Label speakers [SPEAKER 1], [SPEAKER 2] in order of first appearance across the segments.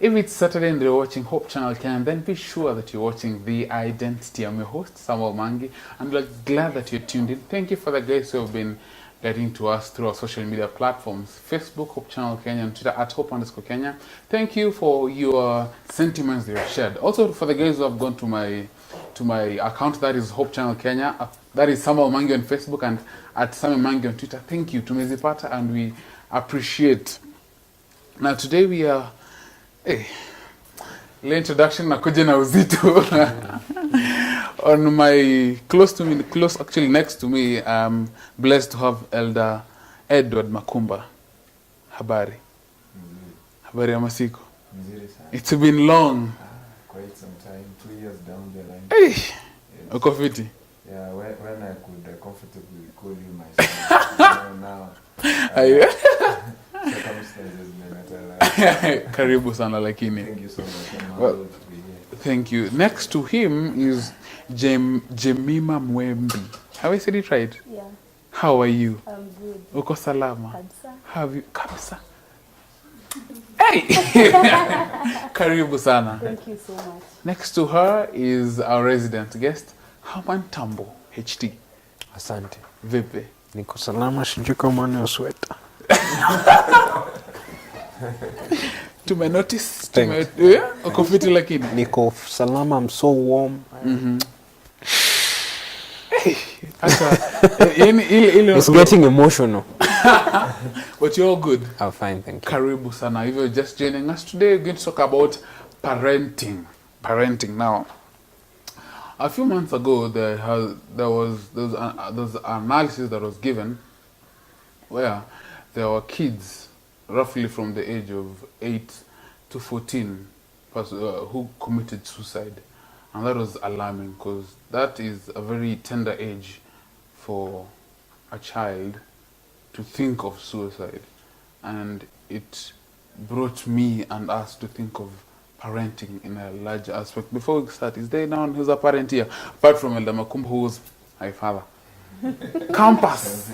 [SPEAKER 1] If it's Saturday and you're watching Hope Channel Kenya, then be sure that you're watching The Identity. I'm your host, Samuel Mangi. I'm glad that you're tuned in. Thank you for the guys who have been getting to us through our social media platforms, Facebook, Hope Channel Kenya, and Twitter at Hope_Kenya. Thank you for your sentiments that you've shared. Also for the guys who have gone to my account, that is Hope Channel Kenya, that is Samuel Mangi on Facebook and at Samuel Mangi on Twitter. Thank you. Tumezipata and we appreciate. Now today we are ile introduction nakuja na uzito on my close actually next to me. I'm blessed to have Elder Edward Makumba. Habari ya masiku. It's been long,
[SPEAKER 2] quite some time, 2 years down the line.
[SPEAKER 1] Hey, uko fiti?
[SPEAKER 2] Yeah, when I could comfortably call you my son. now circumstances may
[SPEAKER 1] karibu sana lakini.
[SPEAKER 2] Thank you so much. I'm
[SPEAKER 1] Well,
[SPEAKER 2] honored to be here.
[SPEAKER 1] Thank you. Next to him is Jemima Mwembi. Have I said it right?
[SPEAKER 3] Yeah,
[SPEAKER 1] How are you?
[SPEAKER 3] I'm good.
[SPEAKER 1] Uko salama?
[SPEAKER 3] Kabisa.
[SPEAKER 1] Have you kabisa? Hey! Karibu sana.
[SPEAKER 3] Thank you so much.
[SPEAKER 1] Next to her is our resident guest, Herman Tambo, HT.
[SPEAKER 4] Asante.
[SPEAKER 1] Vipi?
[SPEAKER 4] Niko salama, sijui kama ni sweta.
[SPEAKER 1] Tumenotice.
[SPEAKER 4] Thanks.
[SPEAKER 1] Uko fiti lakini?
[SPEAKER 4] Niko salama, I'm so warm.
[SPEAKER 1] Hata, ile
[SPEAKER 4] It's getting emotional.
[SPEAKER 1] But you're all good.
[SPEAKER 4] I'm fine, thank you.
[SPEAKER 1] Karibu sana. If you're just joining us today, we're going to talk about parenting. Parenting. Now, a few months ago, there was analysis that was given where there were kids roughly from the age of 8 to 14 who committed suicide. And that was alarming because that is a very tender age for a child to think of suicide. And it brought me and us to think of parenting in a larger aspect. Before we start, is there anyone who's a parent here? Apart from Elder Makumba, who was my father. Campus.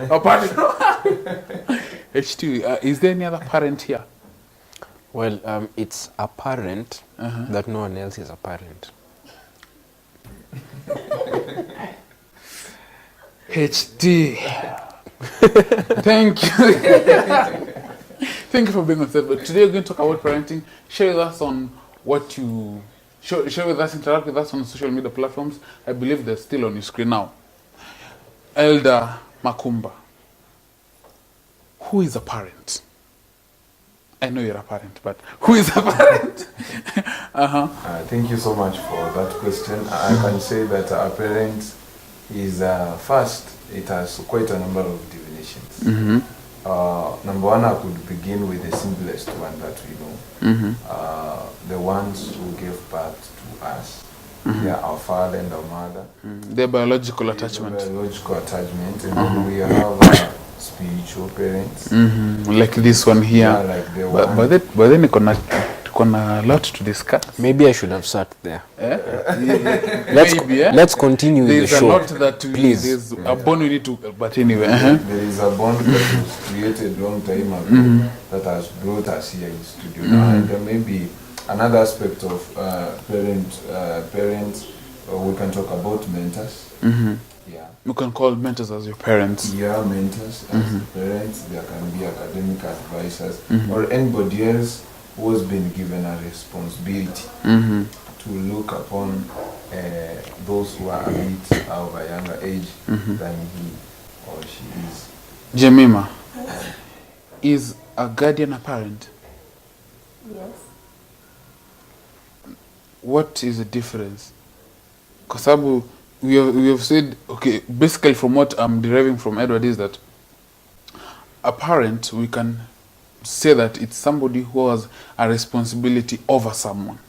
[SPEAKER 1] Apart from H2, is there any other parent here?
[SPEAKER 4] Well, it's apparent that no one else is a parent.
[SPEAKER 1] HT. Thank you. Thank you for being on set. But today we're going to talk about parenting. Share with us on what you... Share with us, interact with us on social media platforms. I believe they're still on your screen now. Elder Makumba. Who is a parent? I know you're a parent, but who is a parent?
[SPEAKER 2] Thank you so much for that question. I can say that a parent is first, it has quite a number of definitions. Number one, I could begin with the simplest one that we know. The ones who gave birth to us. They are our father and our mother.
[SPEAKER 1] Their biological attachment.
[SPEAKER 2] Biological attachment. And then we have spiritual parents.
[SPEAKER 1] Like this one here.
[SPEAKER 2] Yeah, like the one.
[SPEAKER 1] But then a lot to discuss.
[SPEAKER 4] Maybe I should have sat there.
[SPEAKER 1] Maybe,
[SPEAKER 4] Let's continue
[SPEAKER 1] there's
[SPEAKER 4] the show.
[SPEAKER 1] a lot that
[SPEAKER 4] Please.
[SPEAKER 1] There's a bond we need to, but anyway.
[SPEAKER 2] There is a bond that was created long time ago that has brought us here in the studio. And there may be another aspect of parents. We can talk about mentors. Yeah.
[SPEAKER 1] You can call mentors as your parents.
[SPEAKER 2] Yeah, mentors as parents. There can be academic advisors or anybody else who has been given a responsibility to look upon those who are a bit of a younger age than he or she is.
[SPEAKER 1] Jemima, is a guardian a parent?
[SPEAKER 3] Yes.
[SPEAKER 1] What is the difference? Because we have said, okay, basically from what I'm deriving from Edward is that a parent, we can say that it's somebody who has a responsibility over someone.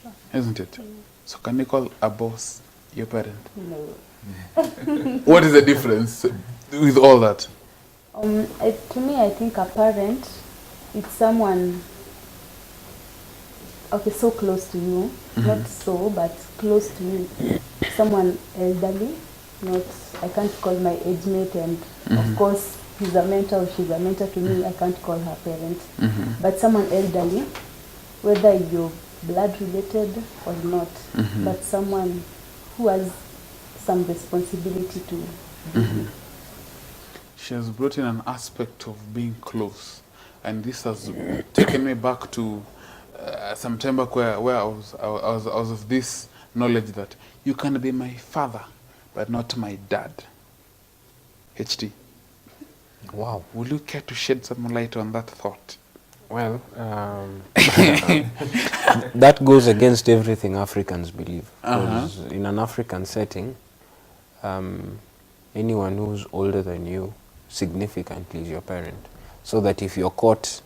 [SPEAKER 3] Sure.
[SPEAKER 1] Isn't it? So can you call a boss your parent?
[SPEAKER 3] No.
[SPEAKER 1] What is the difference with all that?
[SPEAKER 3] To me, I think a parent, it's someone, okay, so close to you, not so, but close to you. Someone elderly, not, I can't call my age mate, and of course, he's a mentor or she's a mentor to me, I can't call her parent. But someone elderly, whether you're blood related or not, but someone who has some responsibility to
[SPEAKER 1] She has brought in an aspect of being close, and this has taken me back to September, where I was of this knowledge that you can be my father, but not my dad. HT,
[SPEAKER 4] Wow.
[SPEAKER 1] will you care to shed some light on that thought?
[SPEAKER 4] Well, that goes against everything Africans believe. 'Cause in an African setting, anyone who's older than you significantly is your parent. So that if you're caught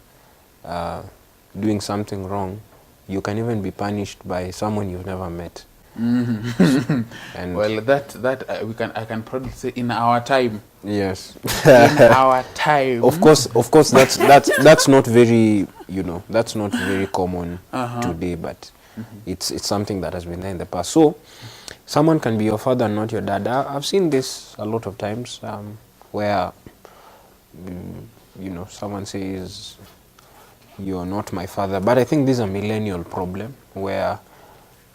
[SPEAKER 4] doing something wrong, you can even be punished by someone you've never met. And
[SPEAKER 1] Well, I can probably say in our time.
[SPEAKER 4] yes.
[SPEAKER 1] In our time.
[SPEAKER 4] Of course, that's not very, that's not very common today, but it's something that has been there in the past. So, someone can be your father and not your dad. I've seen this a lot of times, where, someone says, "You're not my father." But I think this is a millennial problem, where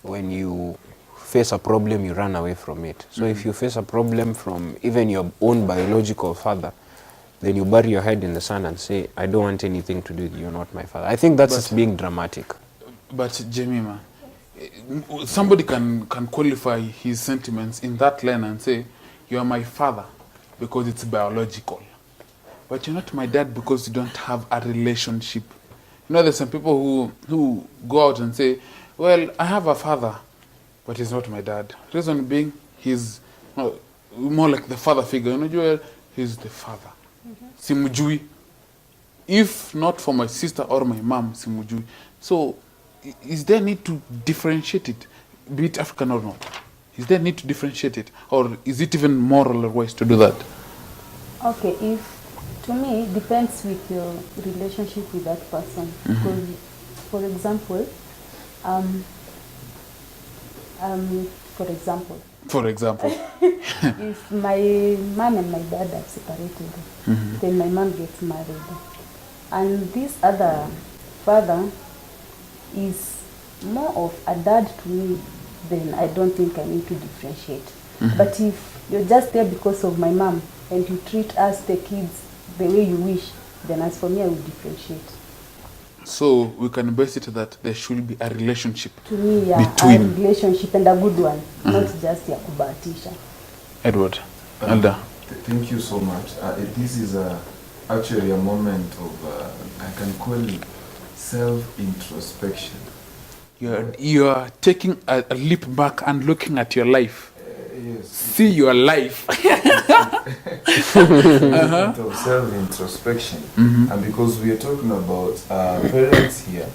[SPEAKER 4] when you face a problem, you run away from it. So if you face a problem from even your own biological father, then you bury your head in the sand and say, "I don't want anything to do with you, you're not my father." I think that's just being dramatic.
[SPEAKER 1] But Jemima, somebody can qualify his sentiments in that line and say, "You are my father because it's biological, but you're not my dad because you don't have a relationship." There's some people who go out and say, "Well, I have a father, but he's not my dad." Reason being, he's more like the father figure. Joel, he's the father. Simujui. If not for my sister or my mom, simujui. So, is there need to differentiate it, be it African or not? Is there need to differentiate it, or is it even moral or wise to do that?
[SPEAKER 3] Okay, to me, it depends with your relationship with that person. Because, for example, if my mom and my dad are separated, then my mom gets married, and this other father is more of a dad to me, then I don't think I need to differentiate. But if you're just there because of my mom and you treat us, the kids, the way you wish, then as for me, I would differentiate.
[SPEAKER 1] So we can base it that there should be a relationship.
[SPEAKER 3] To me, yeah,
[SPEAKER 1] between
[SPEAKER 3] a relationship, and a good one, not just ya kubahatisha.
[SPEAKER 1] Edward, Elder.
[SPEAKER 2] Thank you so much. This is actually a moment of, I can call it self-introspection.
[SPEAKER 1] You are taking a leap back and looking at your life.
[SPEAKER 2] Yes.
[SPEAKER 1] See your life.
[SPEAKER 2] Of self-introspection. And because we are talking about parents here,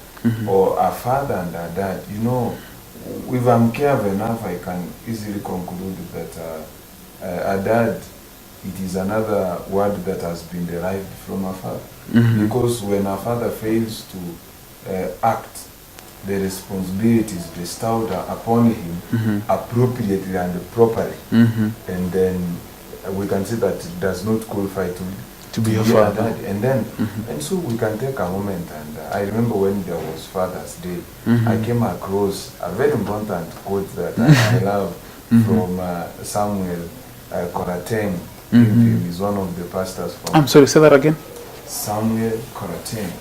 [SPEAKER 2] or a father and a dad, if I'm careful enough, I can easily conclude that a dad, it is another word that has been derived from a father. Because when a father fails to act the responsibilities bestowed upon him appropriately and properly, and then we can say that it does not qualify to be a father. And then, and so we can take a moment, and I remember when there was Father's Day, I came across a very important quote that I love from Samuel Korateng. He is one of the pastors from...
[SPEAKER 1] I'm sorry, say that again.
[SPEAKER 2] Samuel Korateng.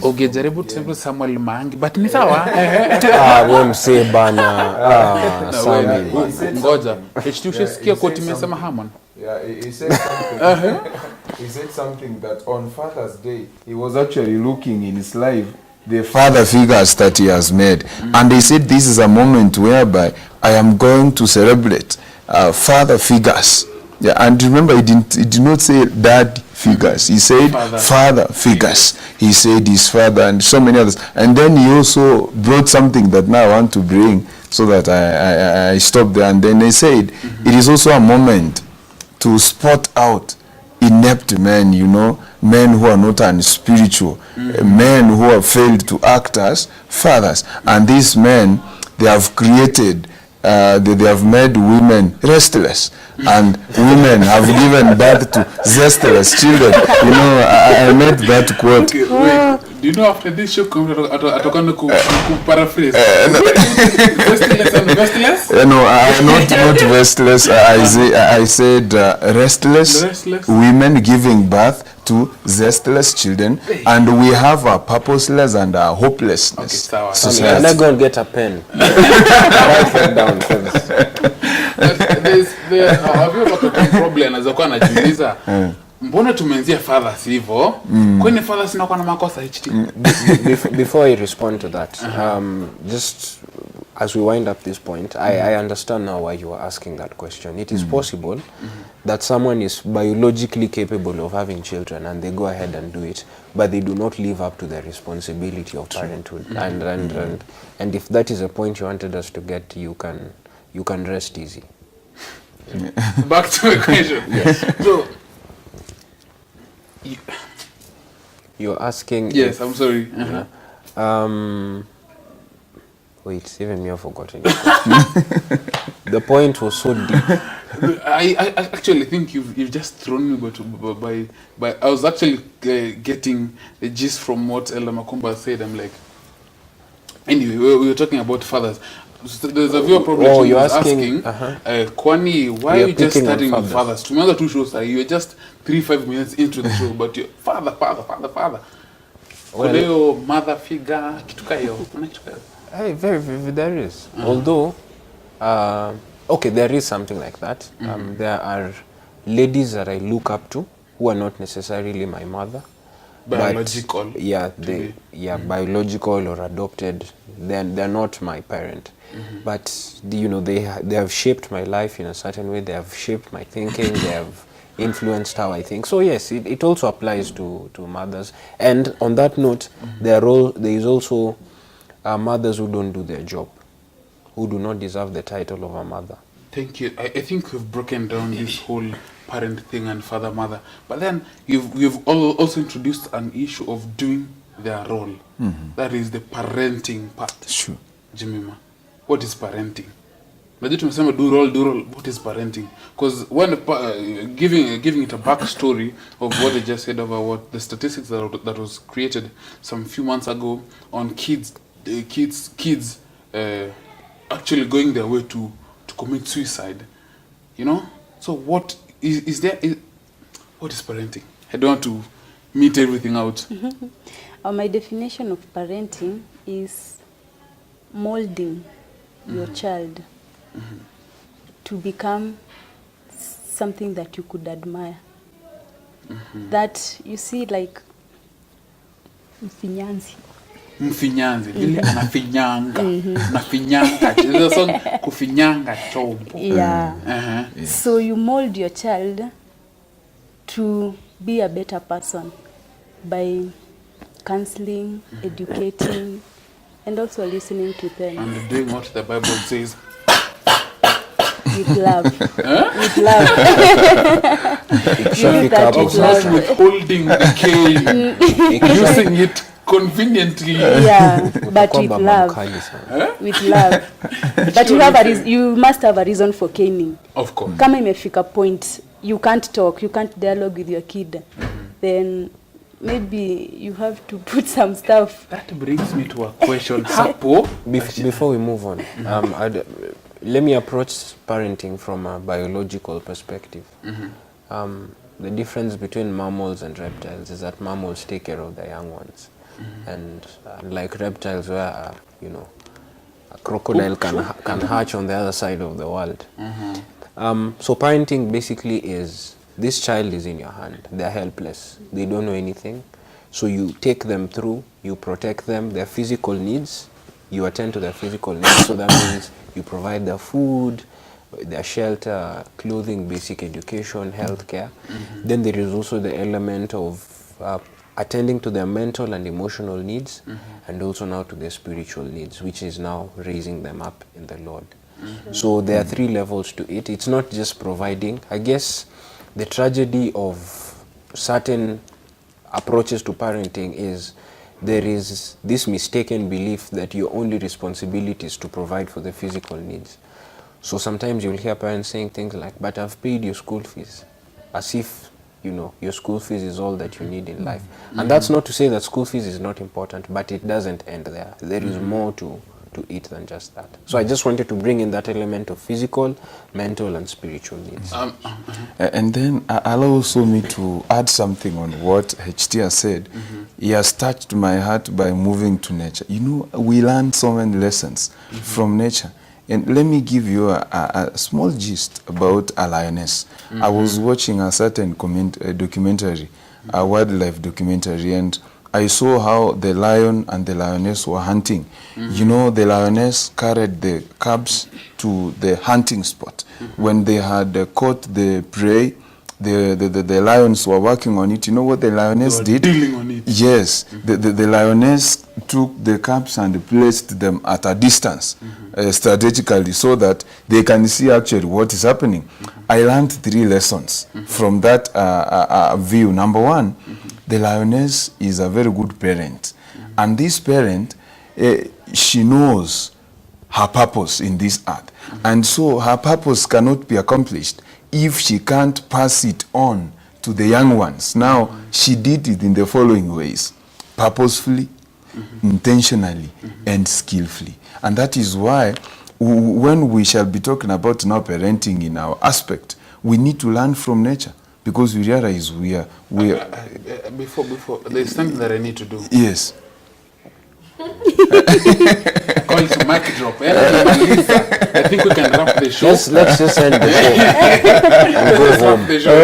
[SPEAKER 1] Ungejaribu tuseme Samuel Mangi, but ni sawa.
[SPEAKER 4] Wewe msee bana.
[SPEAKER 1] Ngoja. Ushasikia quote imesema Haman?
[SPEAKER 2] Yeah, he said something. He said something that on Father's Day, he was actually looking in his life the father figures that he has made. And he said this is a moment whereby I am going to celebrate father figures. Yeah, and remember, he did not say dad figures. He said father figures. He said his father and so many others. And then he also brought something that now I want to bring so that I stop there. And then he said, it is also a moment to spot out inept men, men who are not unspiritual, men who have failed to act as fathers. And these men, they have created they have made women restless, and women have given birth to zestless children. You know, I made that quote.
[SPEAKER 1] Okay, wait. Do you know after this show, atokana ku paraphrase? Restless and vestless?
[SPEAKER 2] No, not restless. I said restless women giving birth to zestless children, and we have a purposeless and a hopelessness.
[SPEAKER 1] Okay,
[SPEAKER 2] society.
[SPEAKER 4] Let's go and get a pen. Write that down first.
[SPEAKER 1] Have you ever got a problem anaweza kuwa anajiuliza mbona tumenzia fathers hivyo? Kwani fathers inakuwa na makosa HT?
[SPEAKER 4] Before I respond to that, just as we wind up this point, I understand now why you are asking that question. It is possible that someone is biologically capable of having children and they go ahead and do it, but they do not live up to their responsibility of parenthood. And if that is a point you wanted us to get, you can rest easy.
[SPEAKER 1] Back to my question.
[SPEAKER 4] Yes.
[SPEAKER 1] So,
[SPEAKER 4] You're asking.
[SPEAKER 1] yes,
[SPEAKER 4] if,
[SPEAKER 1] I'm sorry.
[SPEAKER 4] Wait, even me, I've forgotten. The point was so deep.
[SPEAKER 1] I actually think you've just thrown me by I was actually getting the gist from what Ella Makumba said. I'm like, anyway, we were talking about fathers. So there's a viewer problem.
[SPEAKER 4] You're
[SPEAKER 1] asking Kwani, why are you just
[SPEAKER 4] picking on
[SPEAKER 1] starting with
[SPEAKER 4] fathers.
[SPEAKER 1] fathers? Tumeanza two shows, you're just 3-5 minutes into the show, but you're father.
[SPEAKER 4] Well,
[SPEAKER 1] Well, mother figure, kitu kayo. Kuna kitu kayo.
[SPEAKER 4] Hey, very, there is. Although, okay, there is something like that. There are ladies that I look up to who are not necessarily my mother.
[SPEAKER 1] Biological.
[SPEAKER 4] But, yeah, biological or adopted. They're not my parent. But they have shaped my life in a certain way. They have shaped my thinking. They have influenced how I think. So yes, it also applies to mothers. And on that note, there is also mothers who don't do their job, who do not deserve the title of a mother.
[SPEAKER 1] Thank you. I think we've broken down this whole parent thing and father-mother. But then you've also introduced an issue of doing their role. That is the parenting part.
[SPEAKER 2] Sure.
[SPEAKER 1] Jemima, what is parenting? Najua tumesema do role. What is parenting? Because when giving it a backstory of what I just said about what the statistics that was created some few months ago on kids actually going their way to commit suicide, So what is there? What is parenting? I don't want to meet everything out.
[SPEAKER 3] My definition of parenting is molding your child to become something that you could admire. That you see, like
[SPEAKER 1] Mfinyanzi vile anafinyanga nafinyanga there's a song kufinyanga chombo.
[SPEAKER 3] Yeah. So you mold your child to be a better person by counseling, educating, and also listening to them.
[SPEAKER 1] And doing what the Bible says.
[SPEAKER 3] With love. With love. You that with
[SPEAKER 1] Not
[SPEAKER 3] love.
[SPEAKER 1] withholding the cane, using it conveniently.
[SPEAKER 3] Yeah, but with love. With love. But you must have a reason for caning.
[SPEAKER 1] Of course.
[SPEAKER 3] Kama imefika point, you can't talk, you can't dialogue with your kid, then maybe you have to put some stuff.
[SPEAKER 1] That brings me to a question. Hapo.
[SPEAKER 4] Before we move on, let me approach parenting from a biological perspective. The difference between mammals and reptiles is that mammals take care of their young ones. And like reptiles where, a crocodile can hatch on the other side of the world. So parenting basically is, this child is in your hand. They're helpless. They don't know anything. So you take them through, you protect them, their physical needs, you attend to their physical needs. So that means you provide their food, their shelter, clothing, basic education, healthcare. Then there is also the element of attending to their mental and emotional needs, and also now to their spiritual needs, which is now raising them up in the Lord. So there are 3 levels to it. It's not just providing. I guess the tragedy of certain approaches to parenting is there is this mistaken belief that your only responsibility is to provide for the physical needs. So sometimes you'll hear parents saying things like, but I've paid your school fees, as if, you know, your school fees is all that you need in life. And that's not to say that school fees is not important, but it doesn't end there. There is more to it than just that. So I just wanted to bring in that element of physical, mental, and spiritual needs.
[SPEAKER 2] And then I'll also need to add something on what HT has said. He has touched my heart by moving to nature. You know, we learn so many lessons from nature. And let me give you a small gist about a lioness. I was watching a certain documentary, a wildlife documentary, and I saw how the lion and the lioness were hunting. You know, the lioness carried the cubs to the hunting spot. When they had caught the prey, the lions were working on it. You know what the lioness did?
[SPEAKER 1] Dealing on it.
[SPEAKER 2] Yes, the lioness took the cubs and placed them at a distance strategically so that they can see actually what is happening. I learned 3 lessons from that view. Number 1, the lioness is a very good parent. And this parent, she knows her purpose in this earth. And so her purpose cannot be accomplished if she can't pass it on to the young ones. Now, she did it in the following ways: purposefully, intentionally, and skillfully. And that is why when we shall be talking about now parenting in our aspect, we need to learn from nature, because we realize we are
[SPEAKER 1] Before, there's something that I need to do.
[SPEAKER 2] yes.
[SPEAKER 1] Call it a mic drop. I think we can wrap the show.
[SPEAKER 4] Let's just end the show and go
[SPEAKER 1] Let's wrap
[SPEAKER 4] home.
[SPEAKER 1] the show.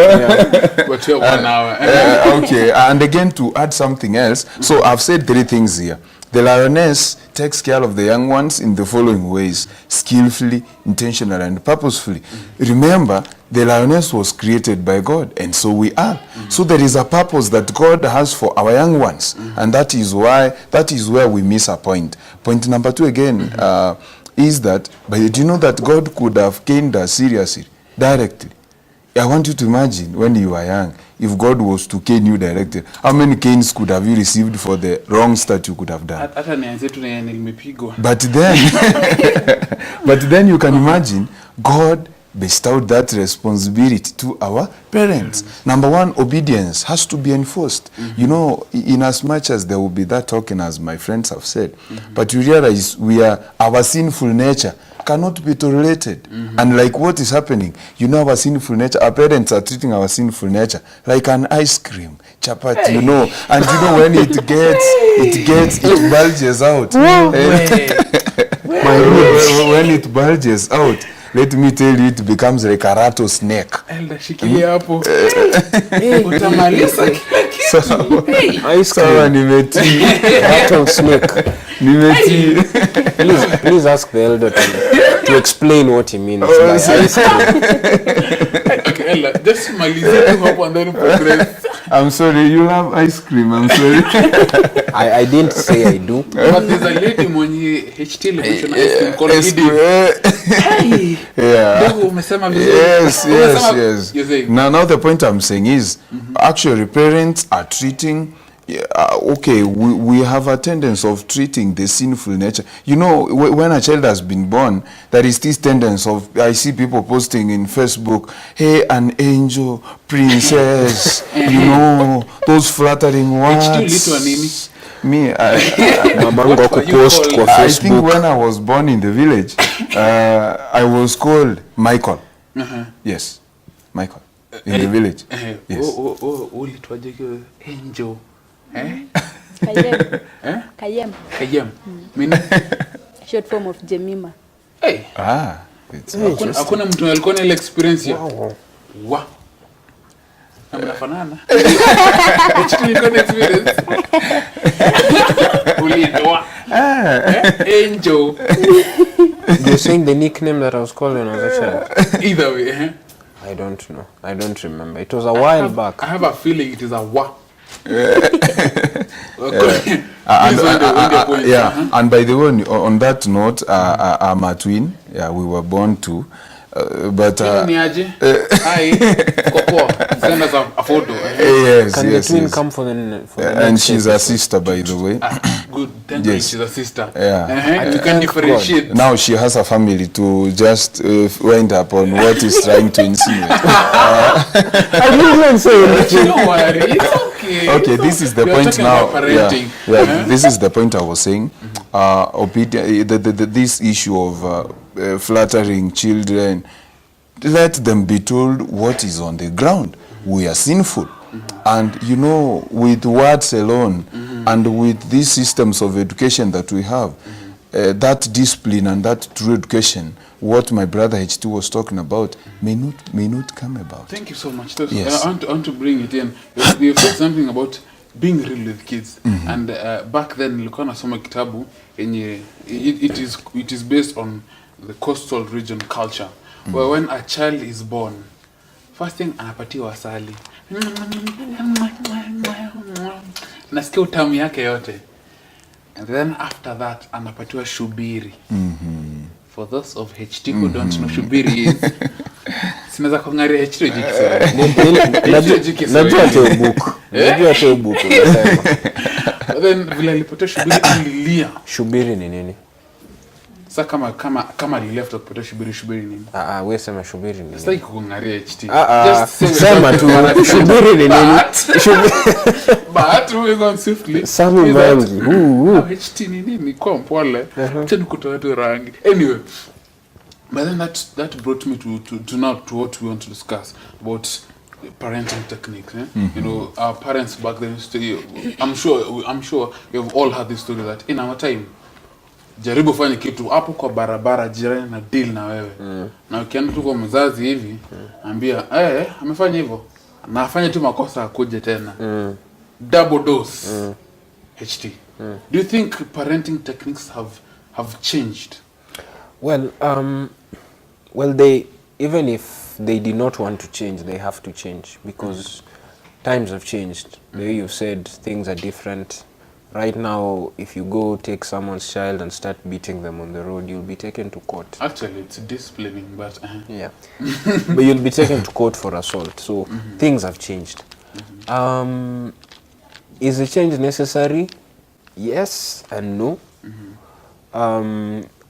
[SPEAKER 1] But we have 1 hour.
[SPEAKER 2] Okay, and again, to add something else, so I've said 3 things here. The lioness takes care of the young ones in the following ways: skillfully, intentionally, and purposefully. Remember, the lioness was created by God, and so we are. So there is a purpose that God has for our young ones, and that is where we miss a point. Point number 2 again is that, but do you know that God could have caned us seriously, directly? I want you to imagine when you were young, if God was to cane you directly, how many canes could have you received for the wrong start you could have done?
[SPEAKER 1] Hata nianze tu na nilimepigwa.
[SPEAKER 2] But then you can imagine God bestowed that responsibility to our parents. Number 1, obedience has to be enforced. You know, in as much as there will be that talking, as my friends have said, but you realize our sinful nature cannot be tolerated. And like what is happening, you know, our sinful nature, our parents are treating our sinful nature like an ice cream, chapati, you know, and you know when it bulges out. When it bulges out, let me tell you, it becomes like a rattlesnake.
[SPEAKER 1] Elda, shikilia hapo. Utamaliza kila kitu.
[SPEAKER 4] Ice
[SPEAKER 2] Sawa,
[SPEAKER 4] cream,
[SPEAKER 2] nimetii.
[SPEAKER 4] rattlesnake.
[SPEAKER 2] Nimetii.
[SPEAKER 4] Please ask the elder to explain what he means by ice cream.
[SPEAKER 1] Okay, Elda, just malizie tu hapo and then progress.
[SPEAKER 2] I'm sorry, you love ice cream. I'm sorry.
[SPEAKER 4] I didn't say I do.
[SPEAKER 1] But there's a lady mwenye HT mention ice cream called Edith. Hey.
[SPEAKER 2] Yeah.
[SPEAKER 1] Ndio umesema vizuri.
[SPEAKER 2] Yes.
[SPEAKER 1] You're saying.
[SPEAKER 2] Now the point I'm saying is, actually, parents are treating. Okay, we have a tendency of treating the sinful nature. You know, when a child has been born, there is this tendency of, I see people posting in Facebook, hey, an angel, princess, you know, those flattering words.
[SPEAKER 1] HT nini?
[SPEAKER 2] Me,
[SPEAKER 4] Mamangu kupost kwa
[SPEAKER 2] I think
[SPEAKER 4] Facebook.
[SPEAKER 2] when I was born in the village, I was called Michael. Yes, Michael, in the village. Yes.
[SPEAKER 1] Ulitwaje hiyo angel?
[SPEAKER 3] Kayem.
[SPEAKER 1] Kayem.
[SPEAKER 3] Kayem.
[SPEAKER 1] Meaning?
[SPEAKER 3] Short form of Jemima.
[SPEAKER 1] Hey.
[SPEAKER 2] It's
[SPEAKER 1] Hakuna mtu alikuwa na ile experience ya. Wa. Mnafanana. Ilikuwa na experience. Ulitwa. Angel.
[SPEAKER 4] You're saying the nickname that I was called when I was a child?
[SPEAKER 1] Either way.
[SPEAKER 4] I don't know. I don't remember. It was a while back.
[SPEAKER 1] I have a feeling it is a wa.
[SPEAKER 2] And by the way, on that note, I'm a twin. Yeah, we were born too. But
[SPEAKER 1] Ni aje? Hi. Kopo. Send us a photo.
[SPEAKER 2] yes,
[SPEAKER 4] Can
[SPEAKER 2] yes,
[SPEAKER 4] the twin
[SPEAKER 2] yes.
[SPEAKER 4] come for the
[SPEAKER 2] And
[SPEAKER 4] next
[SPEAKER 2] she's a
[SPEAKER 4] episode?
[SPEAKER 2] sister, by the way.
[SPEAKER 1] Good. Thank you.
[SPEAKER 2] Yes.
[SPEAKER 1] She's a sister.
[SPEAKER 2] Yeah.
[SPEAKER 1] You can differentiate.
[SPEAKER 2] Now she has a family to just wind up on what is trying to insinuate.
[SPEAKER 4] I didn't even say anything.
[SPEAKER 1] Don't worry. It's okay.
[SPEAKER 2] Okay, this is the
[SPEAKER 1] We are
[SPEAKER 2] point
[SPEAKER 1] talking
[SPEAKER 2] now.
[SPEAKER 1] about parenting.
[SPEAKER 2] This is the point I was saying. This issue of flattering children, let them be told what is on the ground. We are sinful. And you know, with words alone and with these systems of education that we have, that discipline and that true education, what my brother H2 was talking about, may not come about.
[SPEAKER 1] Thank you so much.
[SPEAKER 2] Yes.
[SPEAKER 1] I want to bring it in. You said something about being real with kids. And back then, nilikuwa nasoma kitabu yenye it is based on the coastal region culture, where when a child is born, first thing anapatiwa asali. Nasikia utamu yake yote. And then after that, anapatiwa shubiri. For those of HT who don't know shubiri is, sinaweza kuangalia HT
[SPEAKER 4] Najua tebuku. Najua tebuku.
[SPEAKER 1] But then vile alipatiwa shubiri alilia.
[SPEAKER 4] Shubiri ni nini?
[SPEAKER 1] Sasa kama alileft kupatiwa shubiri nini?
[SPEAKER 4] Wewe sema shubiri ni nini?
[SPEAKER 1] Sasa kuangalia HT.
[SPEAKER 4] Sema tu shubiri ni nini?
[SPEAKER 1] But we going swiftly.
[SPEAKER 4] Sami mangi.
[SPEAKER 1] HT ni nini? Kwa mpole. Tena kutoa tu rangi. Anyway, but then that brought me to now to what we want to discuss about parenting techniques. You know, our parents back then used to, I'm sure you've all heard this story that in our time, jaribu fanya kitu hapo kwa barabara, jirani na deal na wewe. Na ukienda tu kwa mzazi hivi, ambia amefanya hivyo, na afanye tu makosa akuje tena. Double dose. HT. Do you think parenting techniques have changed?
[SPEAKER 4] Well, they, even if they did not want to change, they have to change because times have changed. The way you said, things are different. Right now, if you go take someone's child and start beating them on the road, you'll be taken to court.
[SPEAKER 1] Actually, it's disciplining, but
[SPEAKER 4] yeah, but you'll be taken to court for assault. So things have changed. Is the change necessary? Yes and no.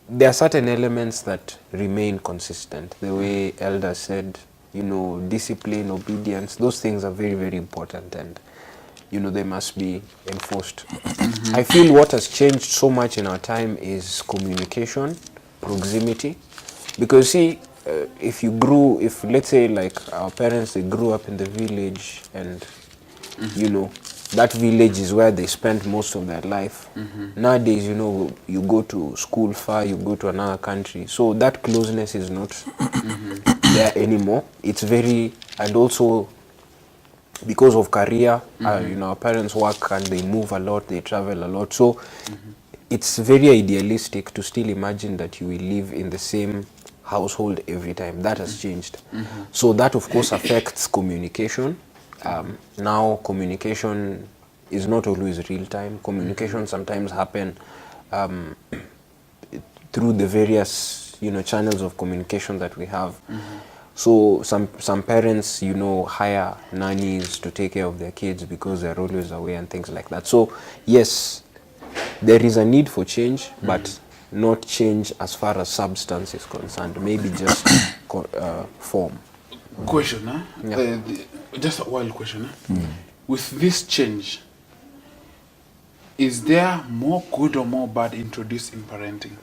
[SPEAKER 4] There are certain elements that remain consistent. The way Elder said, you know, discipline, obedience, those things are very, very important, and you know, they must be enforced. I feel what has changed so much in our time is communication, proximity. Because see, if let's say like our parents, they grew up in the village and, you know, that village is where they spend most of their life. Nowadays, you know, you go to school far, you go to another country. So that closeness is not there anymore. It's very, and also because of career, you know, our parents work and they move a lot, they travel a lot. So it's very idealistic to still imagine that you will live in the same household every time. That has changed. So that, of course, affects communication. Now communication is not always real time. Communication sometimes happen through the various, you know, channels of communication that we have. So some parents, you know, hire nannies to take care of their kids because they're always away and things like that. So yes, there is a need for change, but not change as far as substance is concerned. Maybe just form.
[SPEAKER 1] Question,
[SPEAKER 4] Yeah.
[SPEAKER 1] Just a wild question. With this change, is there more good or more bad introduced in parenting?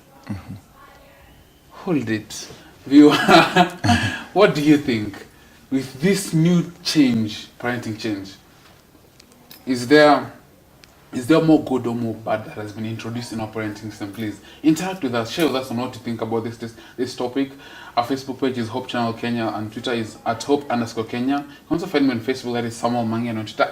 [SPEAKER 1] Hold it. Viewer, what do you think? With this new change, parenting change, is there more good or more bad that has been introduced in our parenting system? Please interact with us, share with us on what you think about this topic. Our Facebook page is Hope Channel Kenya, and Twitter is @Hope_Kenya. You can also find me on Facebook, that is Samuel Mangi, and on Twitter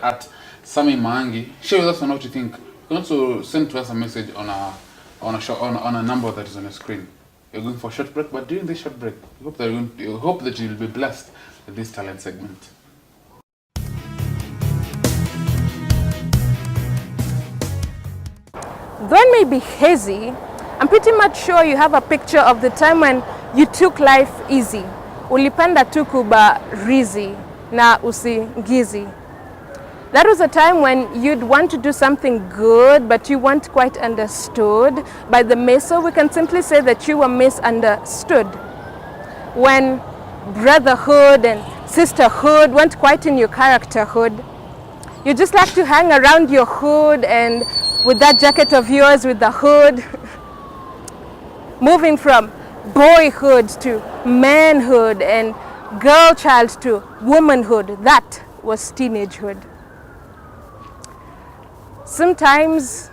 [SPEAKER 1] @Sami Mangi. Share with us on what you think. You can also send to us a message on a number that is on the screen. You're going for a short break, but during this short break, we hope that you'll be blessed with this talent segment.
[SPEAKER 5] Though it may be hazy, I'm pretty much sure you have a picture of the time when you took life easy. ulipenda tu kubarizi na usingizi. That was a time when you'd want to do something good, but you weren't quite understood by the Meso. We can simply say that you were misunderstood. When brotherhood and sisterhood weren't quite in your characterhood, you just like to hang around your hood and with that jacket of yours with the hood, moving from boyhood to manhood and girl child to womanhood. That was teenagehood. Sometimes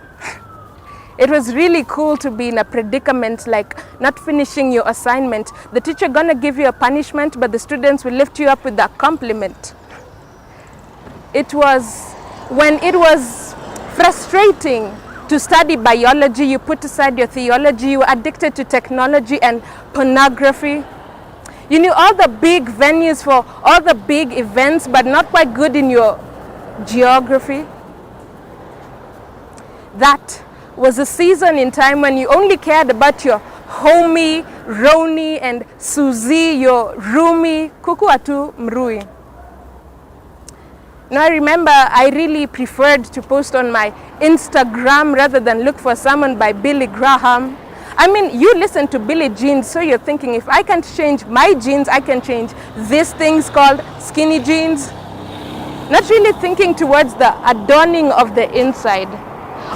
[SPEAKER 5] it was really cool to be in a predicament like not finishing your assignment. The teacher gonna give you a punishment, but the students will lift you up with a compliment. It was when it was frustrating to study biology, you put aside your theology, you were addicted to technology and pornography. You knew all the big venues for all the big events, but not quite good in your geography. That was a season in time when you only cared about your homie, Roni, and Suzy, your roomie, kuku atu mrui. Now I remember I really preferred to post on my Instagram rather than look for someone by Billy Graham. I mean, you listen to Billie Jean, so you're thinking if I can't change my jeans, I can change these things called skinny jeans. Not really thinking towards the adorning of the inside.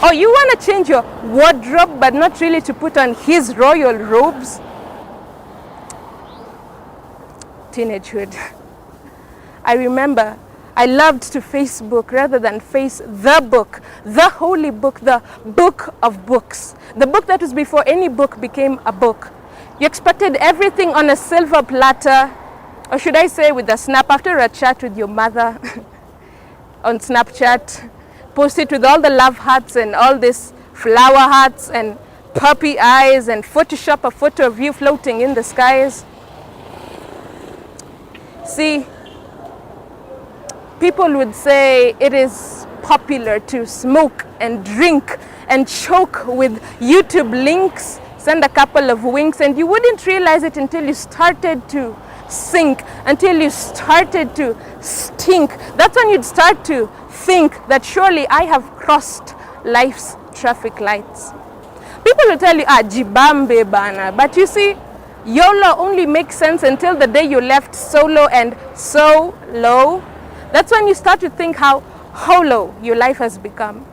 [SPEAKER 5] Or you want to change your wardrobe, but not really to put on his royal robes. Teenagehood. I remember I loved to Facebook rather than face the book, the holy book, the book of books. The book that was before any book became a book. You expected everything on a silver platter, or should I say with a snap after a chat with your mother on Snapchat. Post it with all the love hearts and all this flower hearts and puppy eyes and Photoshop a photo of you floating in the skies. See, people would say it is popular to smoke and drink and choke with YouTube links, send a couple of winks, and you wouldn't realize it until you started to sink, until you started to stink. That's when you'd start to think that surely I have crossed life's traffic lights. People will tell you, jibambe bana. But you see, YOLO only makes sense until the day you left solo and so low. That's when you start to think how hollow your life has become.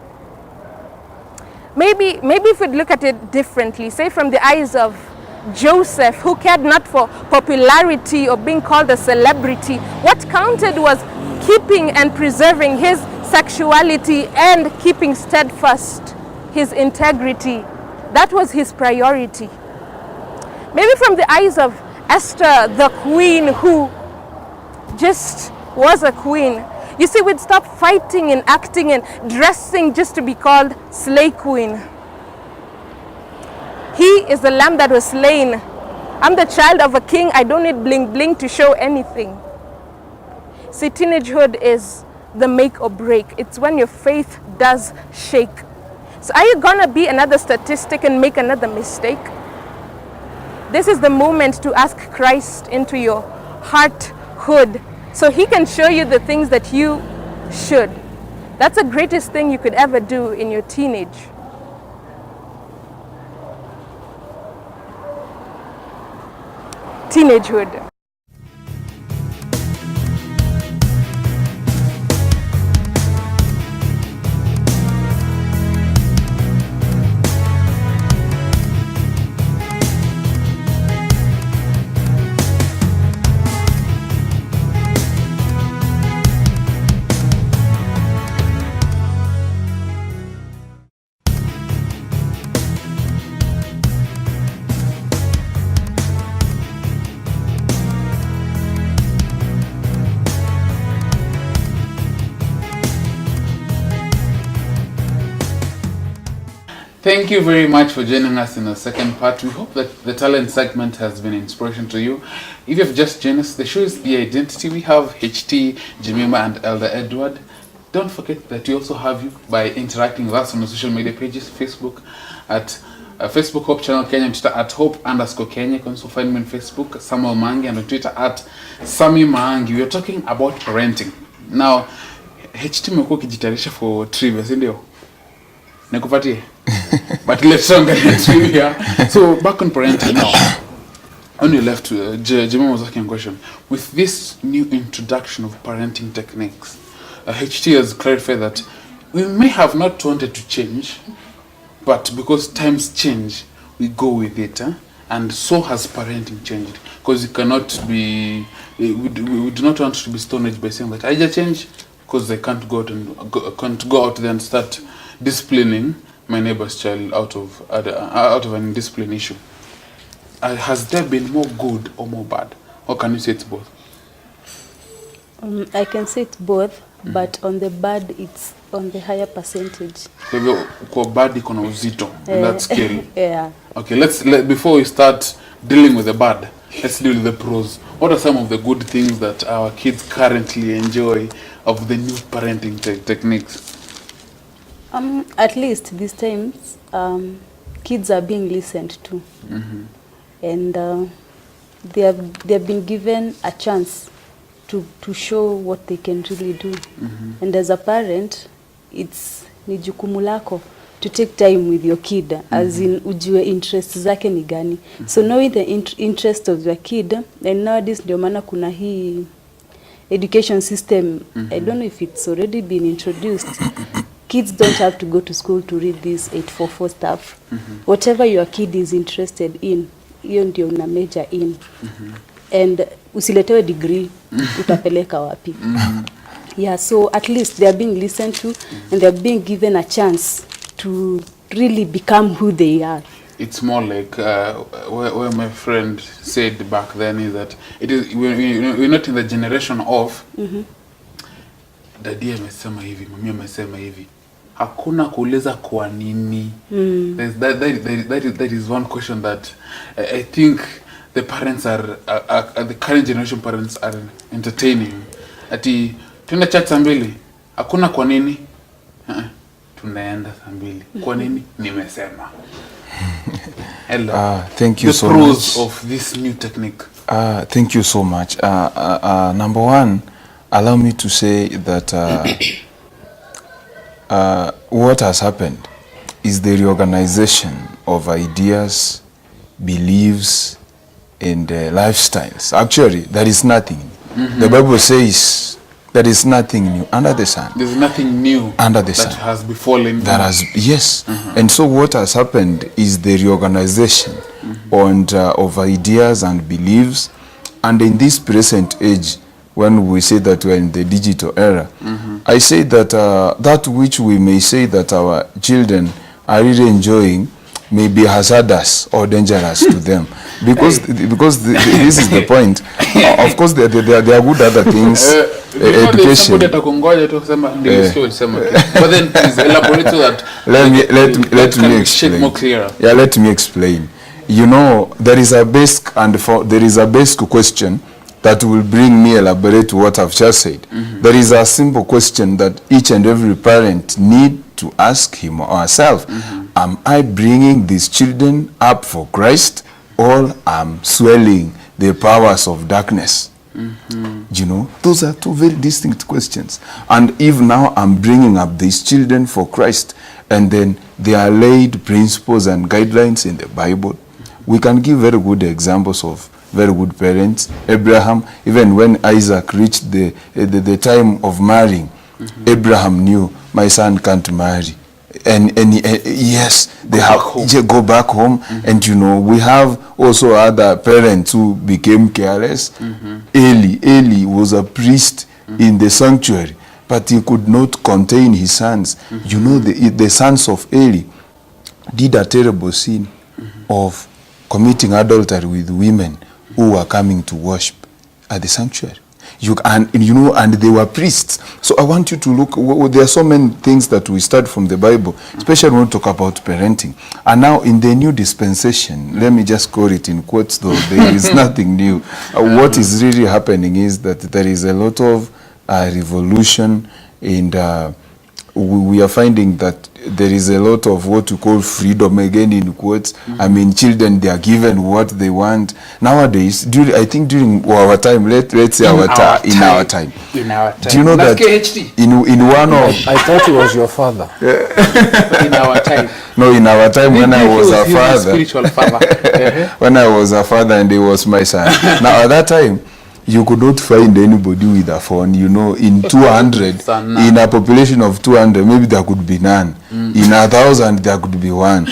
[SPEAKER 5] Maybe if we'd look at it differently, say from the eyes of Joseph, who cared not for popularity or being called a celebrity. What counted was keeping and preserving his sexuality and keeping steadfast his integrity. That was his priority. Maybe from the eyes of Esther, the queen who just was a queen. You see, we'd stop fighting and acting and dressing just to be called slay queen. He is the lamb that was slain. I'm the child of a king. I don't need bling bling to show anything. See, teenagehood is the make or break. It's when your faith does shake. So are you gonna be another statistic and make another mistake? This is the moment to ask Christ into your hearthood so he can show you the things that you should. That's the greatest thing you could ever do in your teenage. Teenagehood.
[SPEAKER 1] Thank you very much for joining us in the second part. We hope that the talent segment has been inspiration to you. If you've just joined us, the show is The Identity. We have HT, Jemima, and Elder Edward. don't forget that we also have you by interacting with us on the social media pages, Facebook at Facebook Hope Channel Kenya, Twitter at Hope_Kenya. You can also find me on Facebook, Samuel Mangi, and on Twitter at Sami Mangi. We are talking about parenting. Now, HT mekuwa kijitayarisha for trivia, si ndio? Nikupatie? But let's talk about trivia. So, back on parenting now. On your left, Jemima was asking a question. With this new introduction of parenting techniques, HT has clarified that we may have not wanted to change, but because times change, we go with it, and so has parenting changed. Because you cannot be, we do not want to be stoned by saying that I just change because I can't go out there and start disciplining my neighbor's child out of an indiscipline issue. Has there been more good or more bad, or can you say it's both?
[SPEAKER 3] I can say it's both, but on the bad, it's on the higher percentage.
[SPEAKER 1] Kwa hivyo kwa bad iko na uzito, and that's scary.
[SPEAKER 3] Yeah.
[SPEAKER 1] Okay, before we start dealing with the bad, let's deal with the pros. What are some of the good things that our kids currently enjoy of the new parenting techniques?
[SPEAKER 3] At least these times, kids are being listened to, and they have been given a chance to show what they can really do. And as a parent, it's ni jukumu lako to take time with your kid, as in ujue interest zake ni gani. So knowing the interest of your kid, and nowadays ndio maana kuna hii education system, I don't know if it's already been introduced. Kids don't have to go to school to read this 844 stuff. Whatever your kid is interested in, hiyo ndio una major in. And usiletewe degree, utapeleka wapi. Yeah, so at least they are being listened to, and they are being given a chance to really become who they are.
[SPEAKER 1] It's more like where my friend said back then is that it is we're not in the generation of daddy amesema hivi, mami amesema hivi. Hakuna kuuliza kwa nini. That is one question that I think the parents are the current generation parents are entertaining. Ati tunaenda chat saa 2. Hakuna kwa nini? Tunaenda saa 2. Kwa nini? Nimesema. Hello.
[SPEAKER 2] Thank you so
[SPEAKER 1] much. The pros
[SPEAKER 2] much
[SPEAKER 1] of this new technique.
[SPEAKER 2] Thank you so much. Number one, allow me to say that what has happened is the reorganization of ideas, beliefs, and lifestyles. Actually, there is nothing. The Bible says there is nothing new under the sun.
[SPEAKER 1] There's nothing new
[SPEAKER 2] under the sun
[SPEAKER 1] that has befallen.
[SPEAKER 2] That has, yes. And so what has happened is the reorganization of ideas and beliefs. And in this present age, when we say that we're in the digital era, I say that that which we may say that our children are really enjoying may be hazardous or dangerous to them, because this is the point. Of course, there are good other things. Education.
[SPEAKER 1] But then please elaborate so that
[SPEAKER 2] let me explain.
[SPEAKER 1] More clearer.
[SPEAKER 2] Yeah, let me explain. You know, there is a basic question that will bring me elaborate what I've just said. There is a simple question that each and every parent need to ask him or herself. Am I bringing these children up for Christ, or am swelling the powers of darkness? You know, those are two very distinct questions. And if now I'm bringing up these children for Christ, and then there are laid principles and guidelines in the Bible, we can give very good examples of very good parents. Abraham, even when Isaac reached the time of marrying, Abraham knew, my son can't marry. And yes, they go back home. And you know, we have also other parents who became careless. Eli was a priest in the sanctuary, but he could not contain his sons. You know, the sons of Eli did a terrible sin of committing adultery with women who were coming to worship at the sanctuary. And they were priests. So I want you to look. There are so many things that we start from the Bible, especially when we talk about parenting. And now in the new dispensation, let me just call it in quotes, though there is nothing new. What is really happening is that there is a lot of revolution and we are finding that there is a lot of what we call freedom, again in quotes. I mean, children, they are given what they want nowadays. I think during our time, let's say in our time. Do you know that in one of
[SPEAKER 4] I thought he was your father.
[SPEAKER 1] in our time.
[SPEAKER 2] No, in our time when I was a father.
[SPEAKER 1] Spiritual father.
[SPEAKER 2] When I was a father and he was my son. Now at that time, you could not find anybody with a phone, you know, in 200, in a population of 200, maybe there could be none. In 1,000, there could be one.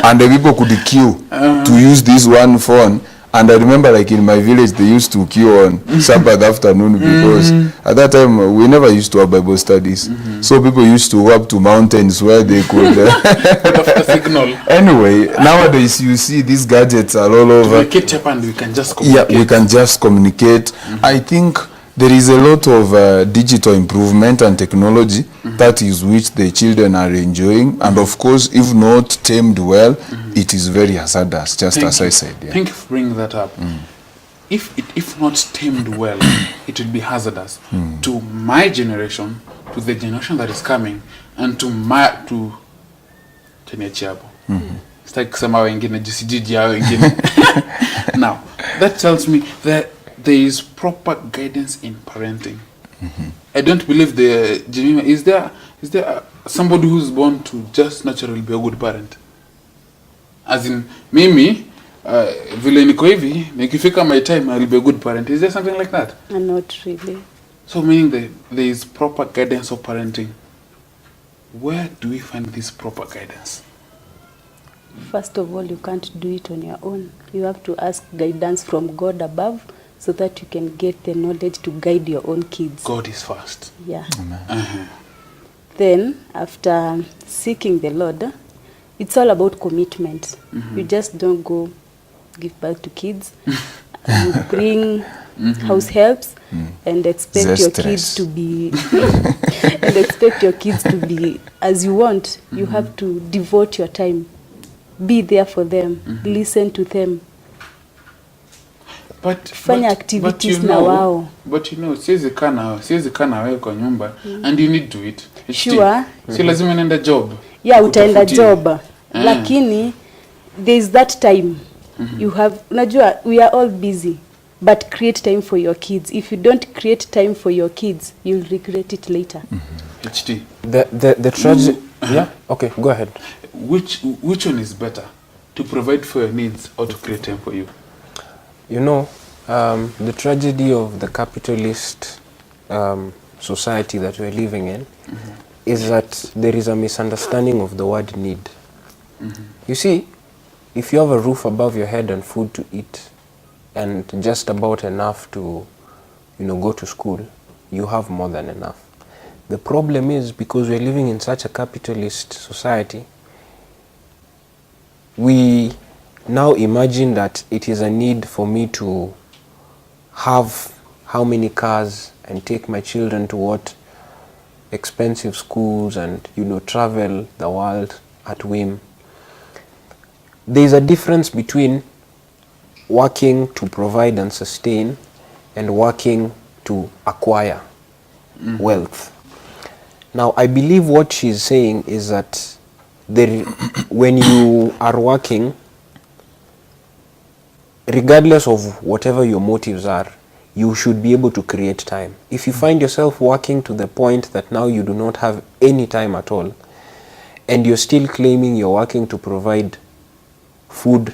[SPEAKER 2] And the people could queue to use this one phone. And I remember, like in my village, they used to queue on Sabbath afternoon because at that time, we never used to have Bible studies. So people used to go up to mountains where they could...
[SPEAKER 1] signal.
[SPEAKER 2] Anyway, nowadays, you see these gadgets are all over.
[SPEAKER 1] We catch up and we can just communicate.
[SPEAKER 2] Yeah, we can just communicate. I think there is a lot of digital improvement and technology that is which the children are enjoying. And of course, if not tamed well, it is very hazardous, just as I said. Yeah.
[SPEAKER 1] Thank you for bringing that up. If not tamed well, it will be hazardous to my generation, to the generation that is coming, and to Chiapo. Sitaki kusema wengine jisijiji hao wengine. Now, that tells me that there is proper guidance in parenting. I don't believe is there somebody who's born to just naturally be a good parent? As in, mimi, vile niko hivi, nikifika my time, I'll be a good parent. Is there something like that?
[SPEAKER 3] Not really.
[SPEAKER 1] So meaning there is proper guidance of parenting. Where do we find this proper guidance?
[SPEAKER 3] First of all, you can't do it on your own. You have to ask guidance from God above so that you can get the knowledge to guide your own kids.
[SPEAKER 1] God is first.
[SPEAKER 3] Yeah.
[SPEAKER 2] Amen.
[SPEAKER 3] Then, after seeking the Lord, it's all about commitment. You just don't go give birth to kids. You bring house helps and expect your kids to be and expect your kids to be as you want. You have to devote your time. Be there for them. Listen to them. Fanya activities na wao.
[SPEAKER 1] But you know, siwezi kana wewe kwa nyumba and you need to eat.
[SPEAKER 3] Sure.
[SPEAKER 1] Si lazima nenda job.
[SPEAKER 3] Yeah, utaenda job. Lakini there is that time. You have, unajua, we are all busy, but create time for your kids. If you don't create time for your kids, you'll regret it later.
[SPEAKER 1] HT.
[SPEAKER 4] The tragedy. Yeah. Okay, go ahead.
[SPEAKER 1] Which one is better, to provide for your needs or to create time for you?
[SPEAKER 4] You know, the tragedy of the capitalist society that we're living in is that there is a misunderstanding of the word need. You see, if you have a roof above your head and food to eat and just about enough to, go to school, you have more than enough. The problem is, because we're living in such a capitalist society, we now imagine that it is a need for me to have how many cars and take my children to what expensive schools and, travel the world at whim. There is a difference between working to provide and sustain and working to acquire wealth. Now, I believe what she's saying is that when you are working, regardless of whatever your motives are, you should be able to create time. If you find yourself working to the point that now you do not have any time at all, and you're still claiming you're working to provide food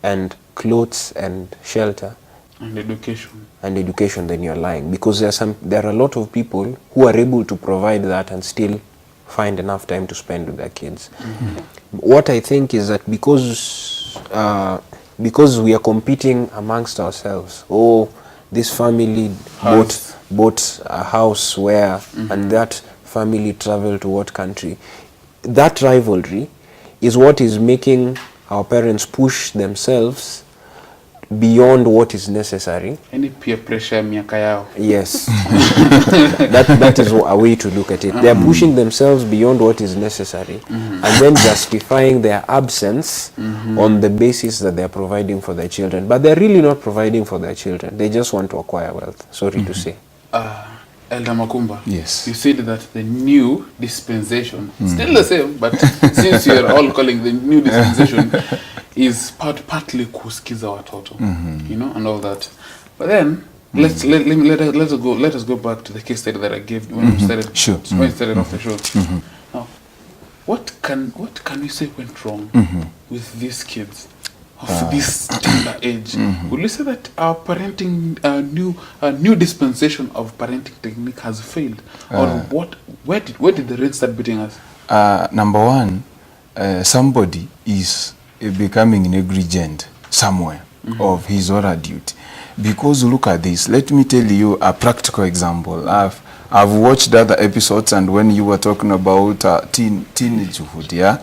[SPEAKER 4] and clothes and shelter
[SPEAKER 1] and education,
[SPEAKER 4] then you're lying, because there are a lot of people who are able to provide that and still find enough time to spend with their kids. What I think is that because we are competing amongst ourselves, this family bought a house where, and that family traveled to what country, that rivalry is what is making our parents push themselves beyond what is necessary.
[SPEAKER 1] Any peer pressure miaka yao.
[SPEAKER 4] Yes. that is a way to look at it. They are pushing themselves beyond what is necessary and then justifying their absence on the basis that they are providing for their children. But they're really not providing for their children. They just want to acquire wealth, sorry to say.
[SPEAKER 1] Elder Makumba,
[SPEAKER 2] Yes.
[SPEAKER 1] you said that the new dispensation, still the same, but since you're all calling the new dispensation, is partly kusikiza watoto, you know, and all that. But then let us go back to the case study that I gave when we started.
[SPEAKER 2] Sure.
[SPEAKER 1] When we started off the show. Now, what can we say went wrong with these kids of this tender age? Would you say that our parenting new dispensation of parenting technique has failed, or what? Where did the rain start beating us?
[SPEAKER 2] Number one, somebody is becoming negligent somewhere of his or her duty. Because look at this, let me tell you a practical example. I've watched other episodes, and when you were talking about teenagehood, yeah,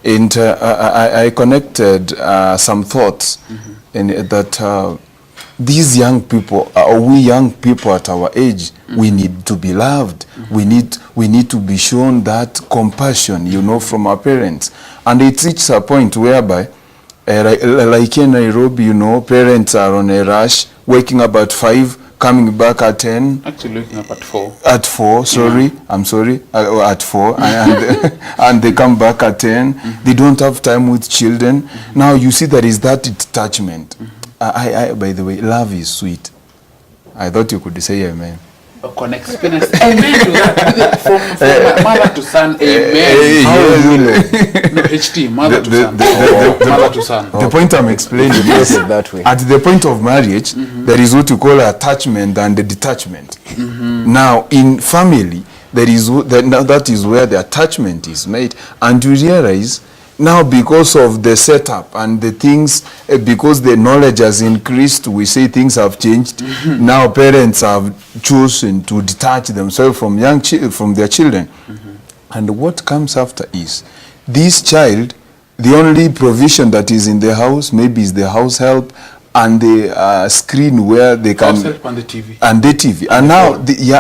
[SPEAKER 2] and I connected some thoughts in that these young people, we young people at our age, we need to be loved. We need to be shown that compassion, you know, from our parents. And it reaches a point whereby, like in Nairobi, you know, parents are on a rush, waking up at 5, coming back at 10.
[SPEAKER 1] Actually, waking up at 4.
[SPEAKER 2] At 4, sorry, I'm sorry, at 4, and they come back at 10. They don't have time with children. Now you see there is that detachment. By the way, love is sweet. I thought you could say amen.
[SPEAKER 1] Con experience. Amen to that. From mother to son, amen. No, HT, mother to son. Mother to son.
[SPEAKER 2] The point I'm explaining is
[SPEAKER 4] that way.
[SPEAKER 2] At the point of marriage, there is what you call attachment and the detachment. Now, in family, that is where the attachment is made. And you realize, now because of the setup and the things, because the knowledge has increased, we say things have changed. Now parents have chosen to detach themselves from from their children. And what comes after is, this child, the only provision that is in the house maybe is the house help and the screen where they can...
[SPEAKER 1] House help and the TV.
[SPEAKER 2] And the TV. And now,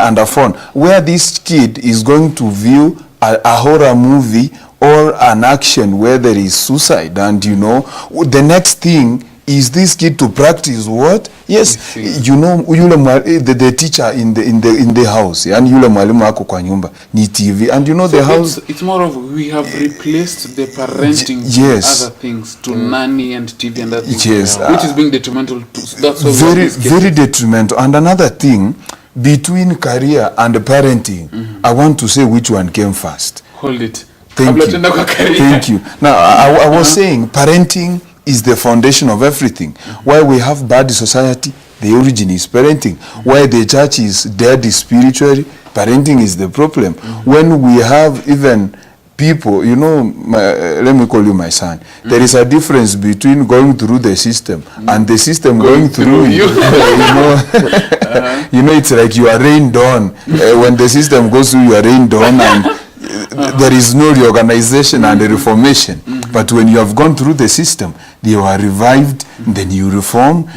[SPEAKER 2] and a phone. Where this kid is going to view a horror movie or an action where there is suicide, and you know, the next thing is this kid to practice what? Yes, you know, the teacher in the house, and yule mwalimu ako kwa nyumba ni TV, and you know so the house.
[SPEAKER 1] It's more of we have replaced the parenting
[SPEAKER 2] yes.
[SPEAKER 1] other things to nanny and TV and that thing,
[SPEAKER 2] yes,
[SPEAKER 1] which is being detrimental to. That's
[SPEAKER 2] very detrimental. And another thing, between career and parenting, I want to say which one came first.
[SPEAKER 1] Hold it.
[SPEAKER 2] Thank you. Thank you. Now, I was saying parenting is the foundation of everything. Why we have bad society, the origin is parenting. Why the church is dead spiritually, parenting is the problem. When we have even people, you know, let me call you my son. There is a difference between going through the system and the system going through you. You know, it's like you are rained on. When the system goes through, you are rained on, and there is no reorganization and reformation. But when you have gone through the system, you are revived, then you reform,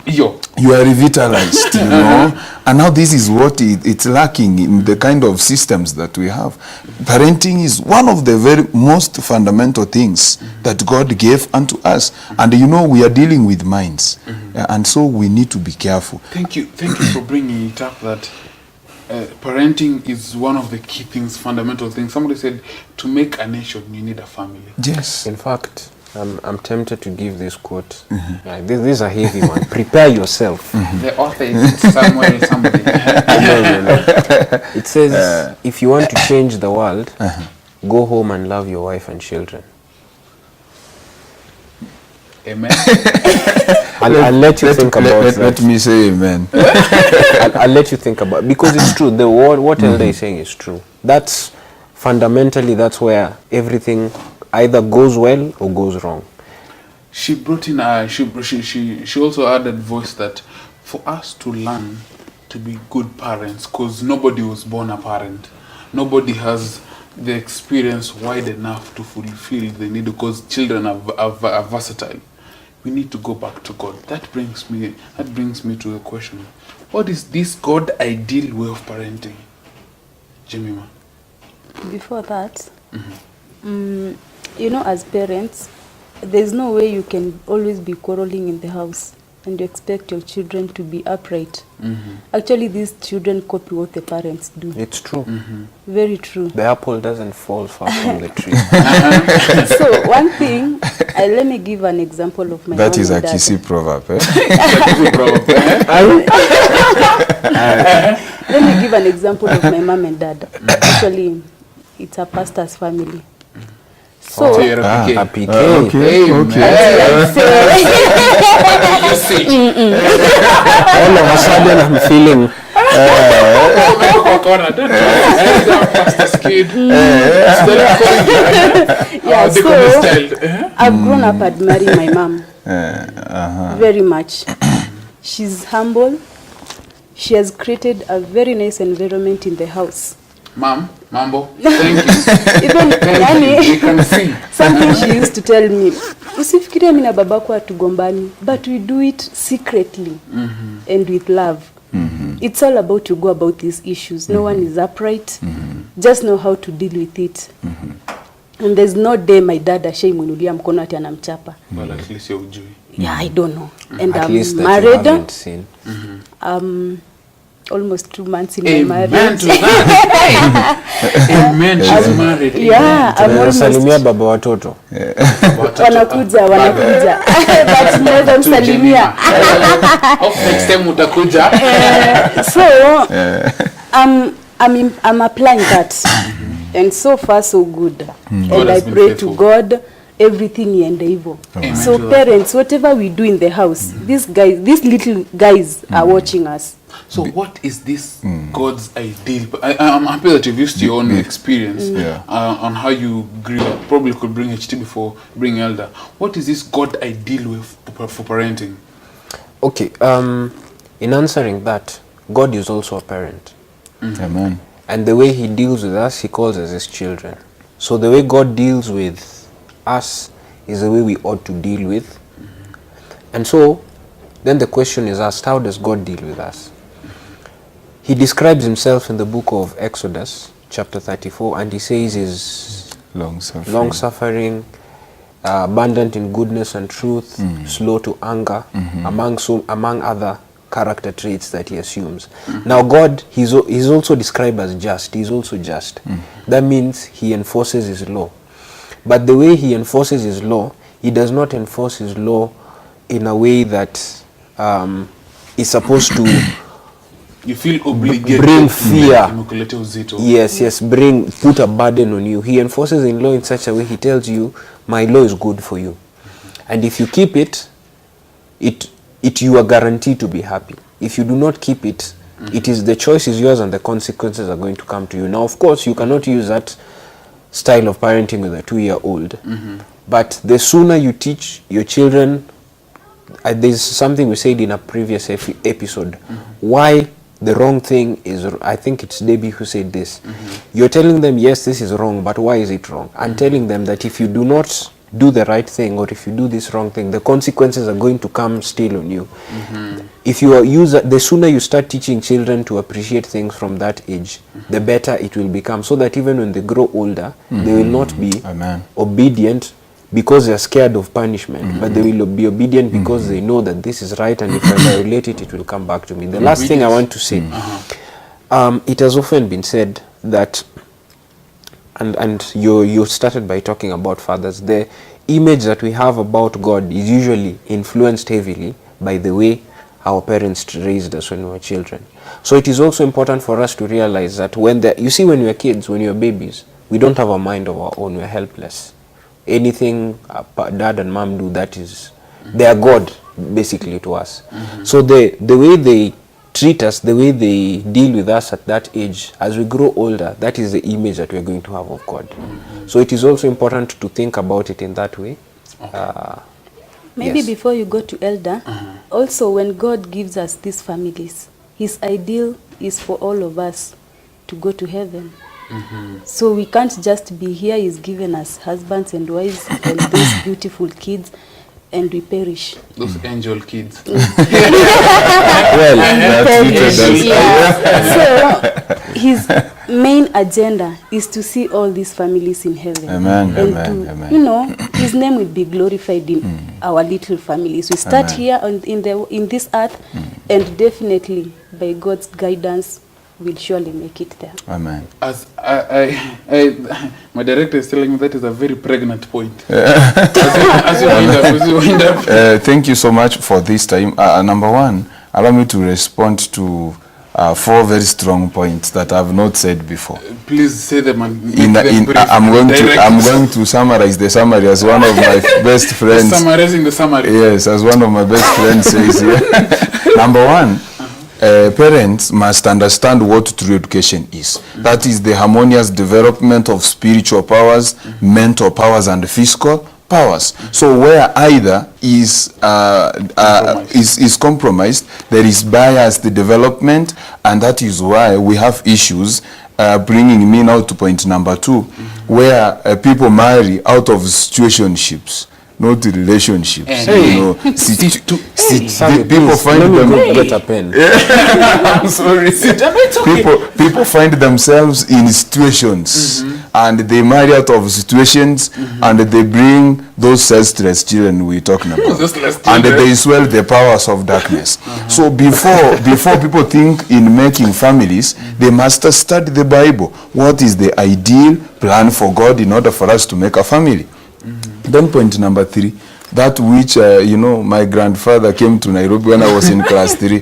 [SPEAKER 2] you are revitalized, you know. And now this is what it's lacking in the kind of systems that we have. Parenting is one of the very most fundamental things that God gave unto us. And you know, we are dealing with minds. And so we need to be careful.
[SPEAKER 1] Thank you for bringing it up that parenting is one of the key things, fundamental things. Somebody said to make a nation, you need a family.
[SPEAKER 2] Yes.
[SPEAKER 4] In fact, I'm tempted to give this quote. This is a heavy one. Prepare yourself.
[SPEAKER 1] The author is somewhere, somebody.
[SPEAKER 4] No. It says, if you want to change the world, go home and love your wife and children.
[SPEAKER 1] Amen.
[SPEAKER 4] I'll let you think about that.
[SPEAKER 2] Let me say amen.
[SPEAKER 4] I'll let you think about it, because it's true. What Elder is saying is true. That's fundamentally, that's where everything either goes well or goes wrong.
[SPEAKER 1] She brought in she also added voice that for us to learn to be good parents, because nobody was born a parent. Nobody has the experience wide enough to fulfill the need, because children are versatile. We need to go back to God. That brings me to the question: what is this God ideal way of parenting, Jemima?
[SPEAKER 3] Before that, you know, as parents, there's no way you can always be quarreling in the house. and you expect your children to be upright. Actually, these children copy what the parents do.
[SPEAKER 4] It's true.
[SPEAKER 3] Very true.
[SPEAKER 4] The apple doesn't fall far from the tree.
[SPEAKER 3] So one thing, let me give an example of my
[SPEAKER 6] That
[SPEAKER 3] mom
[SPEAKER 6] is
[SPEAKER 3] and
[SPEAKER 6] a
[SPEAKER 3] dad.
[SPEAKER 6] Kisii proverb. Eh?
[SPEAKER 3] Let me give an example of my mom and dad. Actually, it's a pastor's family. So,
[SPEAKER 1] So you're a PK.
[SPEAKER 4] A PK.
[SPEAKER 6] Okay.
[SPEAKER 3] let's say,
[SPEAKER 1] You see.
[SPEAKER 4] All of a sudden I'm feeling
[SPEAKER 1] Pastor's kid.
[SPEAKER 3] yeah,
[SPEAKER 1] The
[SPEAKER 3] so
[SPEAKER 1] style.
[SPEAKER 3] I've grown up admiring my mom very much. She's humble. She has created a very nice environment in the house.
[SPEAKER 1] Mom, Mambo, thank you.
[SPEAKER 3] Even
[SPEAKER 1] We
[SPEAKER 3] yani,
[SPEAKER 1] can see.
[SPEAKER 3] something she used to tell me, usifikirie mimi na babako hatugombani, but we do it secretly and with love. It's all about to go about these issues. No one is upright. Just know how to deal with it. And there's no day my dad ashaimunulia mkono ati anamchapa.
[SPEAKER 1] Well, at least you're ujui.
[SPEAKER 3] Yeah, I don't know. And
[SPEAKER 4] at least
[SPEAKER 3] I'm
[SPEAKER 4] that you
[SPEAKER 3] married.
[SPEAKER 4] haven't seen.
[SPEAKER 3] Almost 2 months in my
[SPEAKER 1] Amen
[SPEAKER 3] marriage.
[SPEAKER 1] to that. Amen, she's married.
[SPEAKER 3] Yeah, I'm
[SPEAKER 4] Salimia
[SPEAKER 3] almost
[SPEAKER 4] baba watoto.
[SPEAKER 3] wanakuja but naweza msalimia.
[SPEAKER 1] Hope next time utakuja.
[SPEAKER 3] So I'm applying that, and so far so good.
[SPEAKER 1] God
[SPEAKER 3] And I
[SPEAKER 1] has been
[SPEAKER 3] pray
[SPEAKER 1] faithful.
[SPEAKER 3] to God everything iende hivyo.
[SPEAKER 1] Amen
[SPEAKER 3] So
[SPEAKER 1] to that.
[SPEAKER 3] parents, whatever we do in the house, these little guys are watching us.
[SPEAKER 1] So what is this God's ideal? I'm happy that you've used your own experience on how you grew up. Probably could bring HT before bring Elder. What is this God ideal way for parenting?
[SPEAKER 4] Okay, in answering that, God is also a parent.
[SPEAKER 6] Amen.
[SPEAKER 4] And the way he deals with us, he calls us his children. So the way God deals with us is the way we ought to deal with. And so then the question is asked, how does God deal with us? He describes himself in the book of Exodus, chapter 34, and he says he's long-suffering, abundant in goodness and truth, slow to anger, among other character traits that he assumes. Now God, he's also described as just. He's also just. That means he enforces his law. But the way he enforces his law, he does not enforce his law in a way that is supposed to
[SPEAKER 1] You feel obligated
[SPEAKER 4] bring fear.
[SPEAKER 1] Inukulete uzito.
[SPEAKER 4] Yes, put a burden on you. He enforces in law in such a way, he tells you, my law is good for you. And if you keep it, you are guaranteed to be happy. If you do not keep it, it is the choice is yours and the consequences are going to come to you. Now, of course, you cannot use that style of parenting with a 2-year-old. But the sooner you teach your children, there's something we said in a previous episode, why the wrong thing is, I think it's Debbie who said this. You're telling them, yes, this is wrong, but why is it wrong? And telling them that if you do not do the right thing, or if you do this wrong thing, the consequences are going to come still on you. If you are the sooner you start teaching children to appreciate things from that age, the better it will become, so that even when they grow older, they will not be obedient because they are scared of punishment, but they will be obedient because they know that this is right, and if I violate it, it will come back to me. The last thing I want to say, it has often been said that, and you started by talking about fathers, the image that we have about God is usually influenced heavily by the way our parents raised us when we were children. So it is also important for us to realize that when we are kids, when we are babies, we don't have a mind of our own, we are helpless. Anything dad and mom do, that is, they are God basically to us. So the way they treat us, the way they deal with us at that age, as we grow older, that is the image that we are going to have of God. So it is also important to think about it in that way.
[SPEAKER 3] Maybe
[SPEAKER 4] Yes.
[SPEAKER 3] before you go to Elder, also when God gives us these families, his ideal is for all of us to go to heaven. So we can't just be here. He's given us husbands and wives and those beautiful kids, and we perish.
[SPEAKER 1] Those angel kids.
[SPEAKER 3] So main agenda is to see all these families in heaven.
[SPEAKER 2] Amen,
[SPEAKER 3] And
[SPEAKER 2] amen,
[SPEAKER 3] to,
[SPEAKER 2] amen.
[SPEAKER 3] you know, his name will be glorified in our little families. We start
[SPEAKER 2] Amen.
[SPEAKER 3] here in this earth, and definitely by God's guidance, we'll surely make it there.
[SPEAKER 2] Amen.
[SPEAKER 1] As my director is telling me that is a very pregnant point. as you wind up.
[SPEAKER 2] Thank you so much for this time. Number one, allow me to respond to 4 very strong points that I have not said before.
[SPEAKER 1] Please say them and make them brief.
[SPEAKER 2] I'm
[SPEAKER 1] Direct.
[SPEAKER 2] going to summarize the summary as one of my best friends.
[SPEAKER 1] Summarizing the summary.
[SPEAKER 2] Yes, as one of my best friends says here. Number one, parents must understand what true education is. That is the harmonious development of spiritual powers, mental powers, and physical powers. So where either is compromised, there is biased development, and that is why we have issues. Bringing me now to point number 2, where people marry out of situationships, not relationships.
[SPEAKER 1] Hey.
[SPEAKER 2] You know,
[SPEAKER 4] Sammy,
[SPEAKER 2] people
[SPEAKER 4] please,
[SPEAKER 2] find
[SPEAKER 4] let me
[SPEAKER 2] them.
[SPEAKER 4] go get a pen.
[SPEAKER 2] I'm sorry. People find themselves in situations, and they marry out of situations, and they bring those senseless children we're talking about,
[SPEAKER 1] Senseless
[SPEAKER 2] and
[SPEAKER 1] children.
[SPEAKER 2] they swell the powers of darkness. So before people think in making families, they must study the Bible. What is the ideal plan for God in order for us to make a family? Then point number 3, that which my grandfather came to Nairobi when I was in class 3.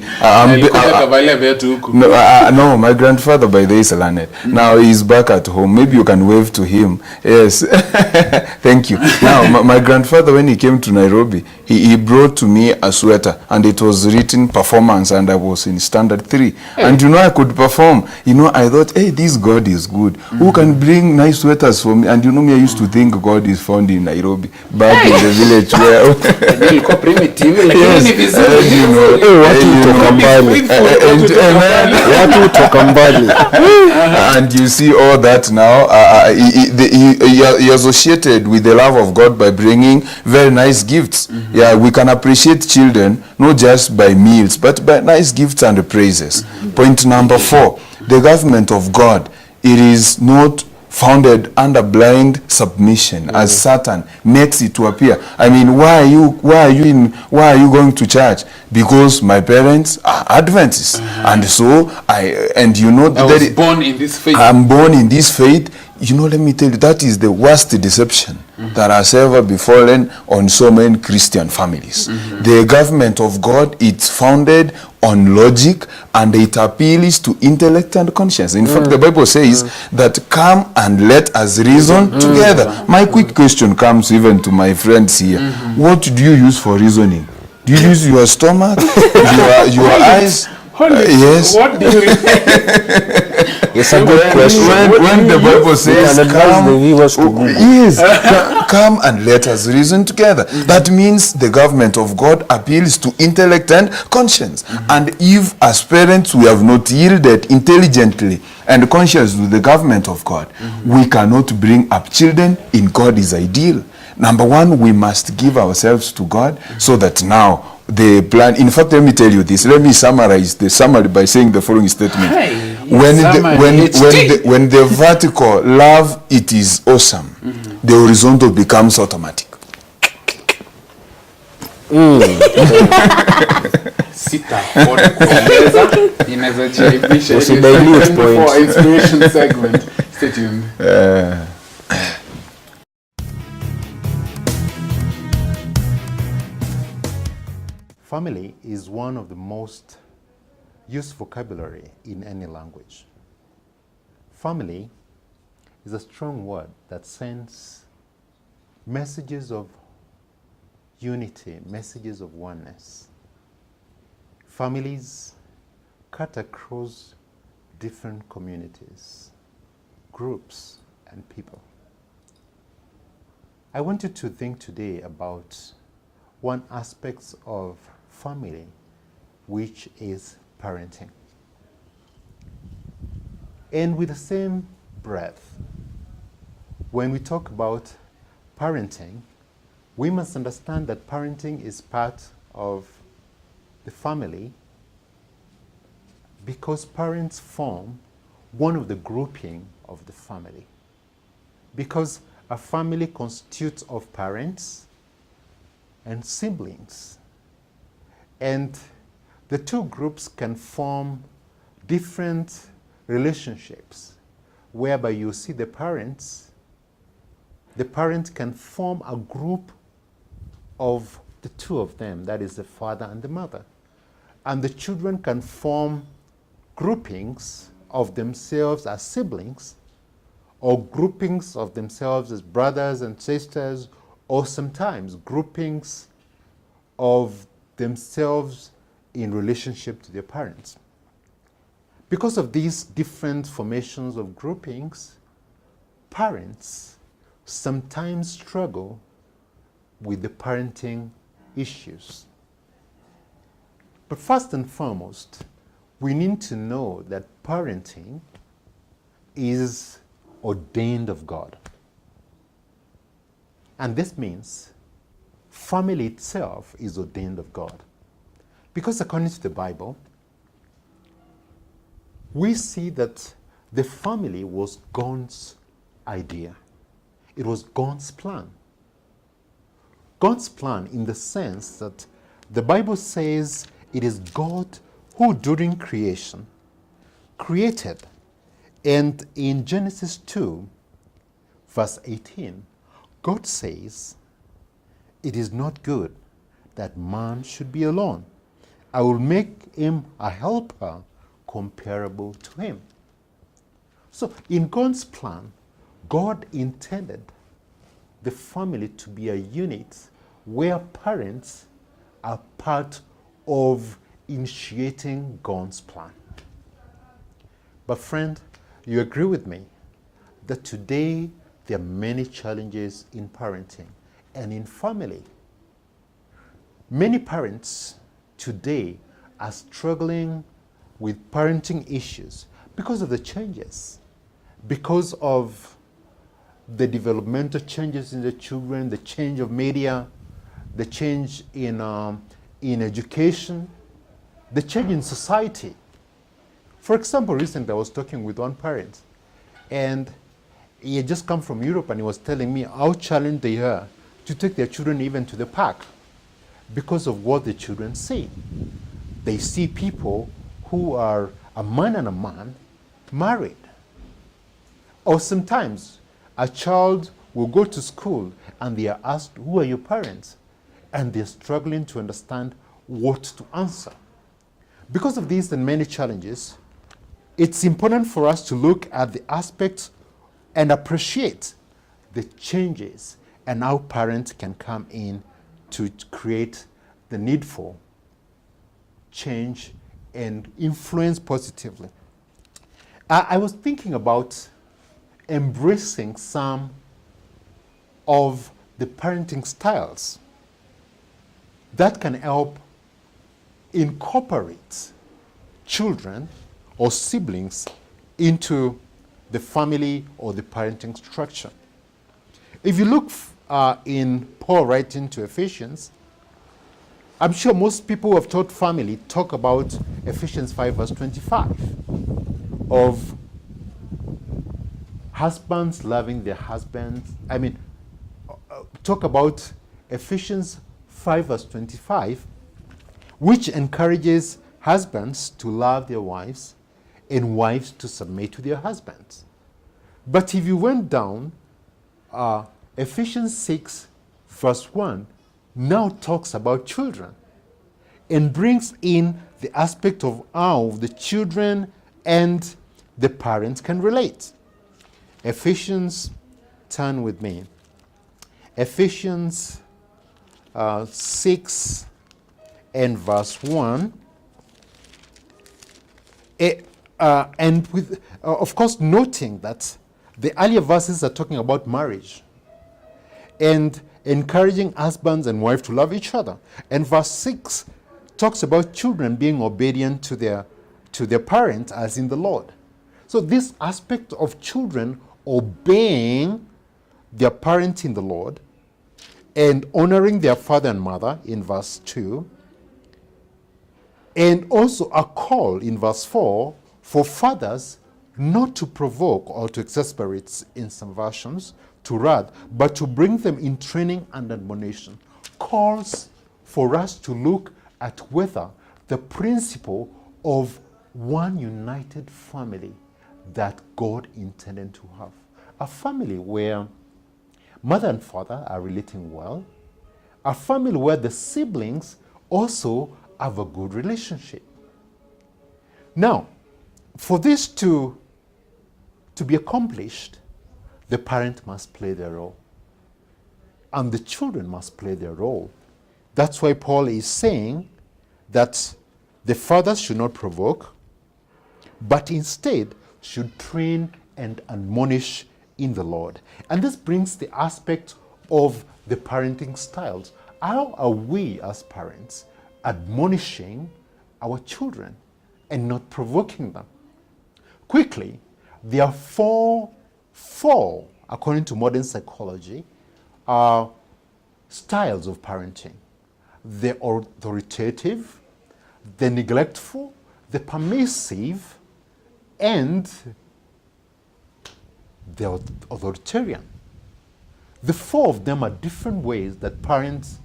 [SPEAKER 2] No, my grandfather by the way is learned. Now he's back at home. Maybe you can wave to him. Yes. Thank you. Now my grandfather, when he came to Nairobi, he brought to me a sweater, and it was written performance, and I was in standard 3. And I could perform. I thought, hey, this God is good. Who can bring nice sweaters for me? And me, I used to think God is found in Nairobi, back in the village where
[SPEAKER 1] Ilikuwa primitive, lakini
[SPEAKER 2] Yes,
[SPEAKER 1] ni vizuri.
[SPEAKER 4] Watu toka mbali.
[SPEAKER 2] and you see all that now. He associated with the love of God by bringing very nice gifts. Yeah, we can appreciate children not just by meals, but by nice gifts and praises. Point number 4, the government of God, it is not founded under blind submission, as Satan makes it to appear. I mean, why are you going to church? Because my parents are Adventists, and so I
[SPEAKER 1] was born in this faith.
[SPEAKER 2] I'm born in this faith. Let me tell you, that is the worst deception that has ever befallen on so many Christian families. The government of God, it's founded on logic, and it appeals to intellect and conscience. In fact, the Bible says that come and let us reason together. My quick question comes even to my friends here. What do you use for reasoning? Do you use your stomach, your eyes? Yes.
[SPEAKER 1] What do you
[SPEAKER 4] It's a good question.
[SPEAKER 2] When the Bible says,
[SPEAKER 4] can advise the viewers to Google.
[SPEAKER 2] yes, come and let us reason together. That means the government of God appeals to intellect and conscience. And if as parents we have not yielded intelligently and conscious to the government of God, we cannot bring up children in God's ideal. Number 1, we must give ourselves to God, so that now the plan. In fact, let me tell you this. Let me summarize the summary by saying the following statement. When the vertical love, it is awesome, the horizontal becomes automatic.
[SPEAKER 1] Sita for kueleza inaweza jiibisha
[SPEAKER 4] Usidilute point.
[SPEAKER 1] for inspiration segment. Stay tuned.
[SPEAKER 6] Family is one of the most used vocabulary in any language. Family is a strong word that sends messages of unity, messages of oneness. Families cut across different communities, groups, and people. I want you to think today about one aspect of family, which is parenting. And with the same breath, when we talk about parenting, we must understand that parenting is part of the family, because parents form one of the grouping of the family. Because a family constitutes of parents and siblings. And the two groups can form different relationships, whereby you see the parents can form a group of the two of them, that is the father and the mother. And the children can form groupings of themselves as siblings, or groupings of themselves as brothers and sisters, or sometimes groupings of themselves in relationship to their parents. Because of these different formations of groupings, parents sometimes struggle with the parenting issues. But first and foremost, we need to know that parenting is ordained of God. And this means family itself is ordained of God. Because according to the Bible, we see that the family was God's idea. It was God's plan. God's plan in the sense that the Bible says it is God who during creation created. And in Genesis 2, verse 18, God says, "It is not good that man should be alone. I will make him a helper comparable to him." So in God's plan, God intended the family to be a unit where parents are part of initiating God's plan. But friend, you agree with me that today there are many challenges in parenting and in family. Many parents today are struggling with parenting issues because of the changes, because of the developmental changes in the children, the change of media, the change in education, the change in society. For example, recently I was talking with one parent, and he had just come from Europe, and he was telling me how challenged they are to take their children even to the park because of what the children see. They see people who are a man and a man married. Or sometimes a child will go to school and they are asked, "Who are your parents?" And they're struggling to understand what to answer. Because of these and many challenges, it's important for us to look at the aspects and appreciate the changes and how parents can come in to create the needful change and influence positively. I was thinking about embracing some of the parenting styles that can help incorporate children or siblings into the family or the parenting structure. If you look in Paul writing to Ephesians, I'm sure most people who have taught family talk about Ephesians 5 verse 25 of husbands loving their husbands. Talk about Ephesians 5 verse 25, which encourages husbands to love their wives and wives to submit to their husbands. But if you went down, Ephesians 6 verse 1 now talks about children and brings in the aspect of how the children and the parents can relate. Ephesians, turn with me. Ephesians 6 and verse 1. And with, of course, noting that the earlier verses are talking about marriage and encouraging husbands and wives to love each other. And verse 6 talks about children being obedient to their parents as in the Lord. So this aspect of children obeying their parents in the Lord and honoring their father and mother in verse 2, and also a call in verse 4 for fathers not to provoke or to exasperate in some versions, to wrath, but to bring them in training and admonition, calls for us to look at whether the principle of one united family that God intended to have. A family where mother and father are relating well, a family where the siblings also have a good relationship. Now, for this to be accomplished, the parent must play their role, and the children must play their role. That's why Paul is saying that the fathers should not provoke, but instead should train and admonish in the Lord. And this brings the aspect of the parenting styles. How are we as parents admonishing our children and not provoking them? Quickly, there are four, according to modern psychology, styles of parenting: the authoritative, the neglectful, the permissive, and the authoritarian. The four of them are different ways that parents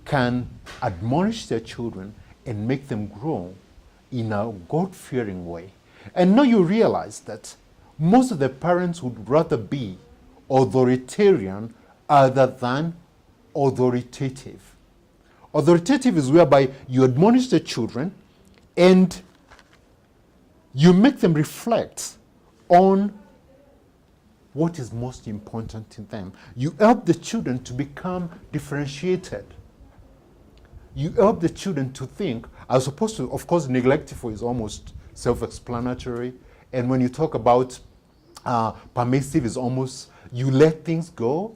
[SPEAKER 6] can admonish their children and make them grow in a God-fearing way. And now you realize that most of the parents would rather be authoritarian other than authoritative. Authoritative is whereby you admonish the children and you make them reflect on what is most important to them. You help the children to become differentiated. You help the children to think, as opposed to, of course, neglectful is almost self-explanatory. And when you talk about permissive, is almost you let things go.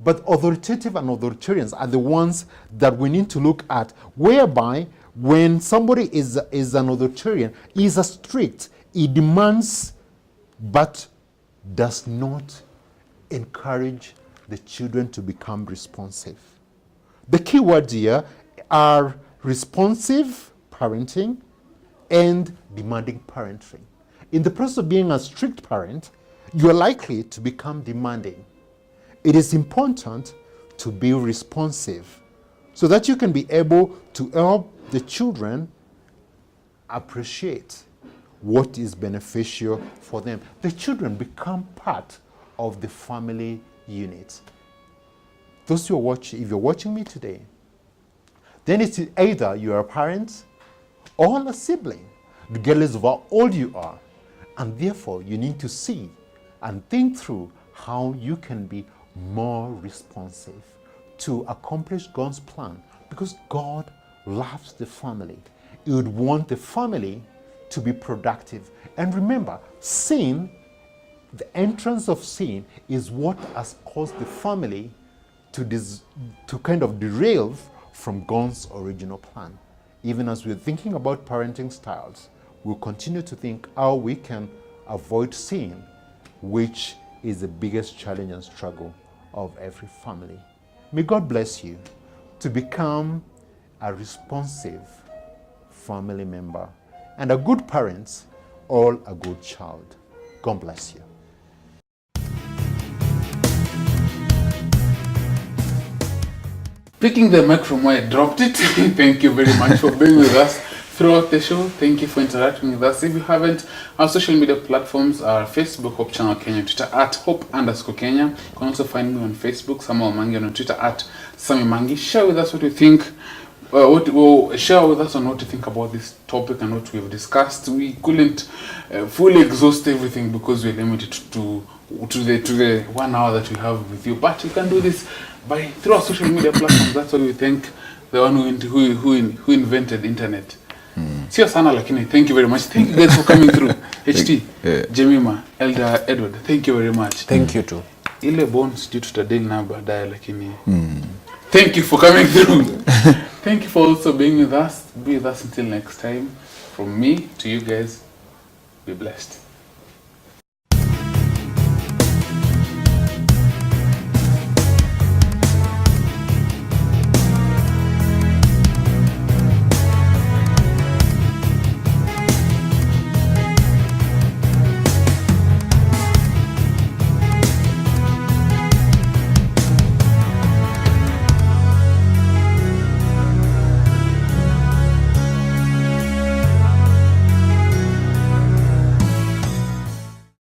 [SPEAKER 6] But authoritative and authoritarians are the ones that we need to look at, whereby when somebody is an authoritarian, he is a strict, he demands, but does not encourage the children to become responsive. The key words here are responsive parenting and demanding parenting. In the process of being a strict parent, you are likely to become demanding. It is important to be responsive so that you can be able to help the children appreciate what is beneficial for them. The children become part of the family unit. Those who are watching, if you're watching me today, then it's either you're a parent or a sibling, regardless of how old you are. And therefore, you need to see and think through how you can be more responsive to accomplish God's plan, because God loves the family. He would want the family to be productive. And remember, sin, the entrance of sin, is what has caused the family to kind of derail from God's original plan. Even as we're thinking about parenting styles, we'll continue to think how we can avoid sin, which is the biggest challenge and struggle of every family. May God bless you to become a responsive family member and a good parent or a good child. God bless you.
[SPEAKER 1] Picking the mic from where I dropped it. Thank you very much for being with us throughout the show. Thank you for interacting with us. If you haven't, our social media platforms are Facebook, Hope Channel Kenya, Twitter at Hope_Kenya. You can also find me on Facebook, Samuel Mangi, and on Twitter at Sammy Mangi. Share with us what you think. Share with us on what you think about this topic and what we've discussed. We couldn't fully exhaust everything because we're limited to the 1 hour that we have with you. But you can do this through our social media platforms. That's why we thank the one who invented internet. Sio sana lakini thank you very much. Thank you guys for coming through. HT, Jemima, Elder Edward, thank you very much.
[SPEAKER 4] Thank you too.
[SPEAKER 1] Ile bonds due to deal na baadaye lakini thank you for coming through. Thank you for also being with us. Be with us until next time. From me to you guys, be blessed.